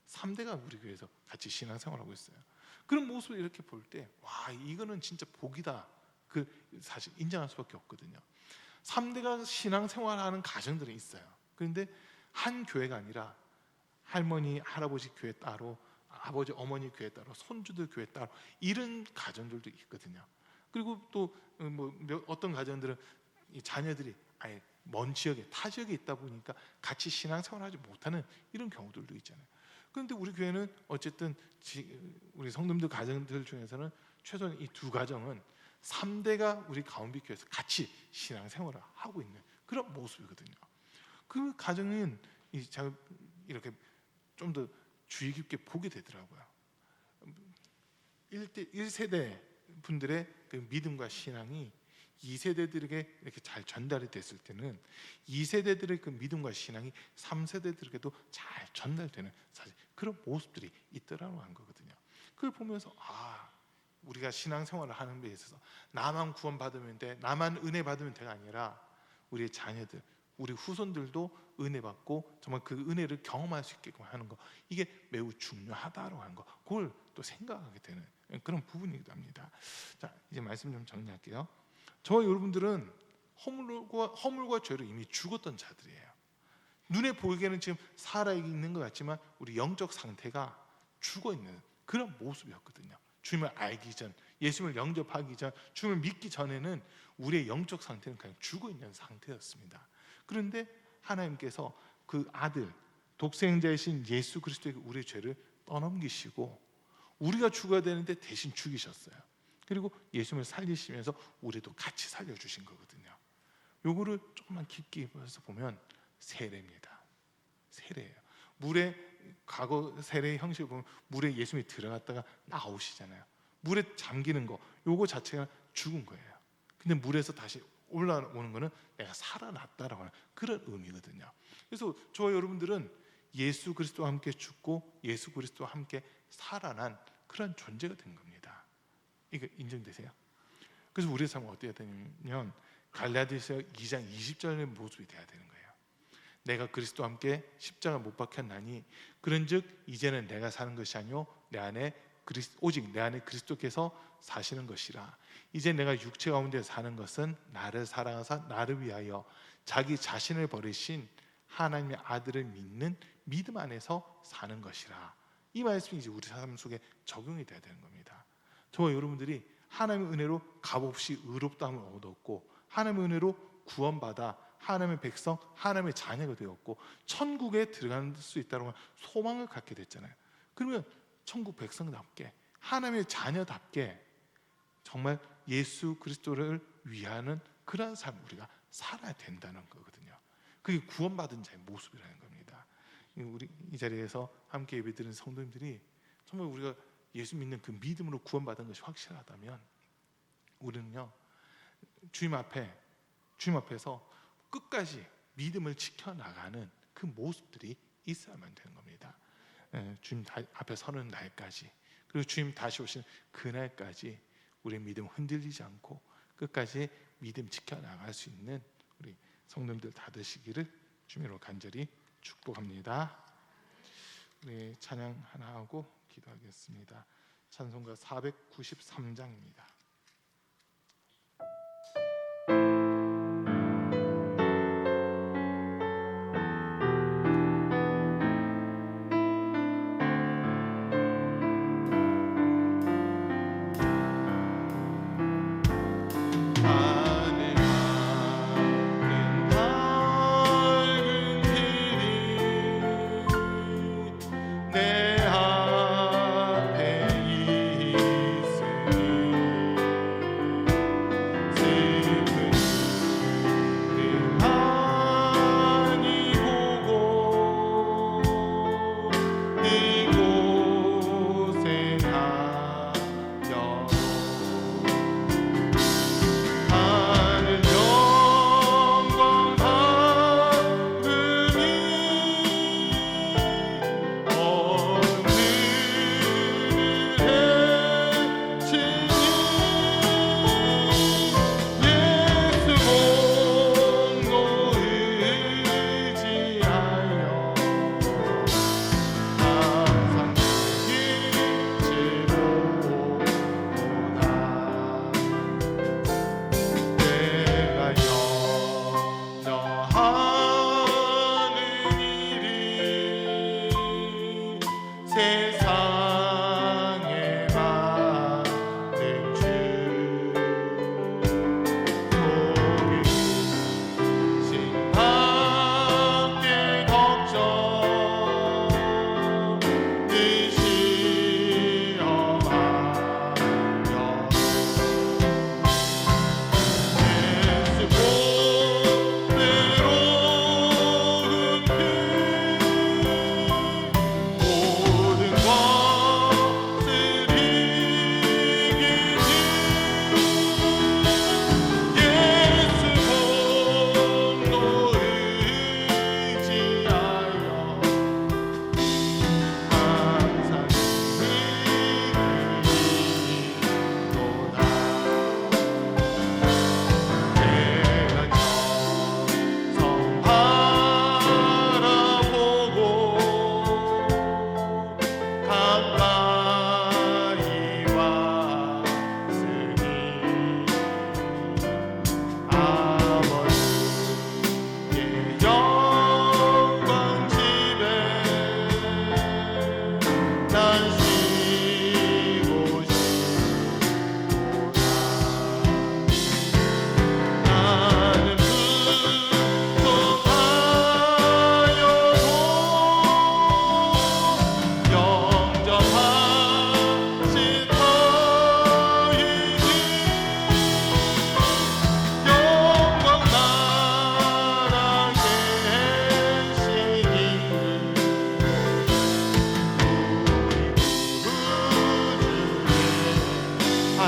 Speaker 1: 3대가 우리 교회에서 같이 신앙생활하고 있어요. 그런 모습을 이렇게 볼 때, 와, 이거는 진짜 복이다, 그 사실 인정할 수밖에 없거든요. 3대가 신앙생활하는 가정들이 있어요. 그런데 한 교회가 아니라 할머니, 할아버지 교회 따로, 아버지, 어머니 교회 따로, 손주들 교회 따로 이런 가정들도 있거든요. 그리고 또 어떤 가정들은 이 자녀들이 아예 먼 지역에, 타 지역에 있다 보니까 같이 신앙생활하지 못하는 이런 경우들도 있잖아요. 그런데 우리 교회는 어쨌든 우리 성도님들 가정들 중에서는 최소한 이 두 가정은 3대가 우리 가운비교회에서 같이 신앙생활을 하고 있는 그런 모습이거든요. 그 가정은 제가 이렇게 좀 더 주의 깊게 보게 되더라고요. 1세대 분들의 그 믿음과 신앙이 2세대들에게 이렇게 잘 전달이 됐을 때는 2세대들의 그 믿음과 신앙이 3세대들에게도 잘 전달되는 사실 그런 모습들이 있더라고 하는 거거든요. 그걸 보면서 우리가 신앙생활을 하는 데 있어서 나만 구원받으면 돼, 나만 은혜 받으면 돼가 아니라 우리의 자녀들, 우리 후손들도 은혜 받고 정말 그 은혜를 경험할 수 있게끔 하는 거, 이게 매우 중요하다고 하는 거, 그걸 또 생각하게 되는 그런 부분이기도 합니다. 자, 이제 말씀 좀 정리할게요. 저와 여러분들은 허물과 죄로 이미 죽었던 자들이에요. 눈에 보이기에는 지금 살아있는 것 같지만 우리 영적 상태가 죽어있는 그런 모습이었거든요. 주님을 알기 전, 예수님을 영접하기 전, 주님을 믿기 전에는 우리의 영적 상태는 그냥 죽어있는 상태였습니다. 그런데 하나님께서 그 아들, 독생자이신 예수 그리스도에게 우리의 죄를 떠넘기시고 우리가 죽어야 되는데 대신 죽이셨어요. 그리고 예수님을 살리시면서 우리도 같이 살려주신 거거든요. 요거를 조금만 깊게 보면 세례입니다. 세례예요. 물에, 과거 세례의 형식을 보면 물에 예수님이 들어갔다가 나오시잖아요. 물에 잠기는 거, 요거 자체가 죽은 거예요. 근데 물에서 다시 올라오는 거는 내가 살아났다라고 하는 그런 의미거든요. 그래서 저와 여러분들은 예수 그리스도와 함께 죽고 예수 그리스도와 함께 살아난 그런 존재가 된 겁니다. 이거 인정되세요? 그래서 우리의 삶은 어떻게 되냐면 갈라디아서 2장 20절의 모습이 돼야 되는 거예요. 내가 그리스도와 함께 십자가 못 박혔나니 그런즉 이제는 내가 사는 것이 아니요 오직 내 안에 그리스도께서 사시는 것이라. 이제 내가 육체 가운데 사는 것은 나를 사랑하사 나를 위하여 자기 자신을 버리신 하나님의 아들을 믿는 믿음 안에서 사는 것이라. 이 말씀이 이제 우리 삶 속에 적용이 돼야 되는 겁니다. 저와 여러분들이 하나님의 은혜로 값없이 의롭다함을 얻었고 하나님의 은혜로 구원받아 하나님의 백성, 하나님의 자녀가 되었고 천국에 들어갈 수 있다는 소망을 갖게 됐잖아요. 그러면 천국 백성답게 하나님의 자녀답게 정말 예수 그리스도를 위하는 그러한 삶을 우리가 살아야 된다는 거거든요. 그게 구원받은 자의 모습이라는 겁니다. 우리 이 자리에서 함께 예배드리는 성도님들이 정말 우리가 예수 믿는 그 믿음으로 구원받은 것이 확실하다면 우리는요 주님 앞에서 끝까지 믿음을 지켜나가는 그 모습들이 있어야만 되는 겁니다. 주님 앞에 서는 날까지, 그리고 주님 다시 오시는 그날까지 우리의 믿음 흔들리지 않고 끝까지 믿음 지켜나갈 수 있는 우리 성도님들 다 되시기를 주님으로 간절히 축복합니다. 우리 찬양 하나 하고 기도하겠습니다. 찬송가 493장입니다.
Speaker 3: 내 앞에 있으니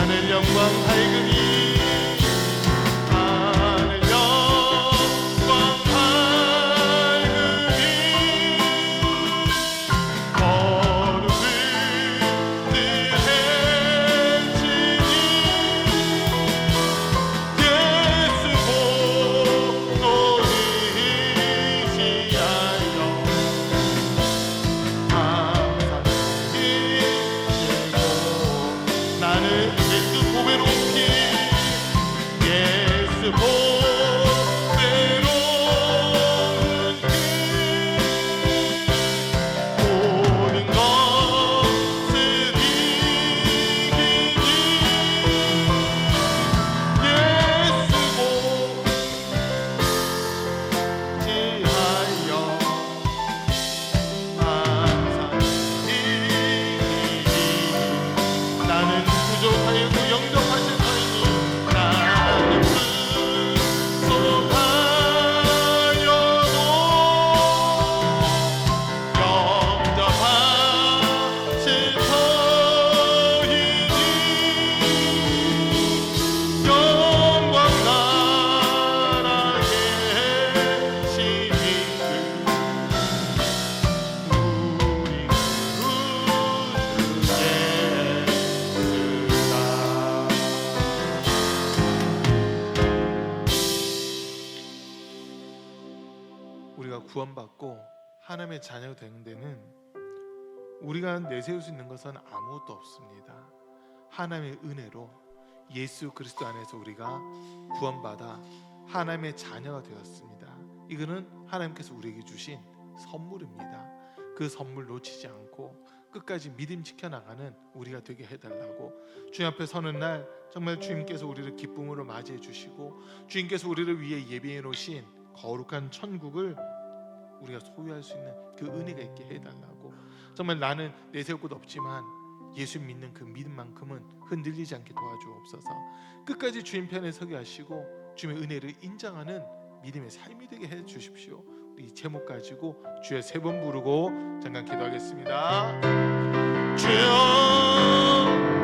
Speaker 1: 하늘 영광 밝으니 하늘 영광 밝으니 거룩을 뜻해지니 예수 복노이시하여 감사드리고 나는 예수 보배로 피 예수 보배로 피 모든 것을 이기니 예수 복지하여 감사드리니 나는 부족하여도 영접하신 터이니 나는 불속하여도 영접하신 터이니 영광 나라에 계시니 우리 구주 예수가 우리가 구원받고 하나님의 자녀가 되는 데는 우리가 내세울 수 있는 것은 아무것도 없습니다. 하나님의 은혜로 예수 그리스도 안에서 우리가 구원받아 하나님의 자녀가 되었습니다. 이거는 하나님께서 우리에게 주신 선물입니다. 그 선물 놓치지 않고 끝까지 믿음 지켜나가는 우리가 되게 해달라고 주님 앞에 서는 날 정말 주님께서 우리를 기쁨으로 맞이해 주시고 주님께서 우리를 위해 예비해 놓으신 거룩한 천국을 우리가 소유할 수 있는 그 은혜가 있게 해달라고 정말 나는 내세울 것 없지만 예수 믿는 그 믿음만큼은 흔들리지 않게 도와주옵소서. 끝까지 주님 편에 서게 하시고 주님의 은혜를 인정하는 믿음의 삶이 되게 해 주십시오. 우리 이 제목 가지고 주여 세 번 부르고 잠깐 기도하겠습니다. 주여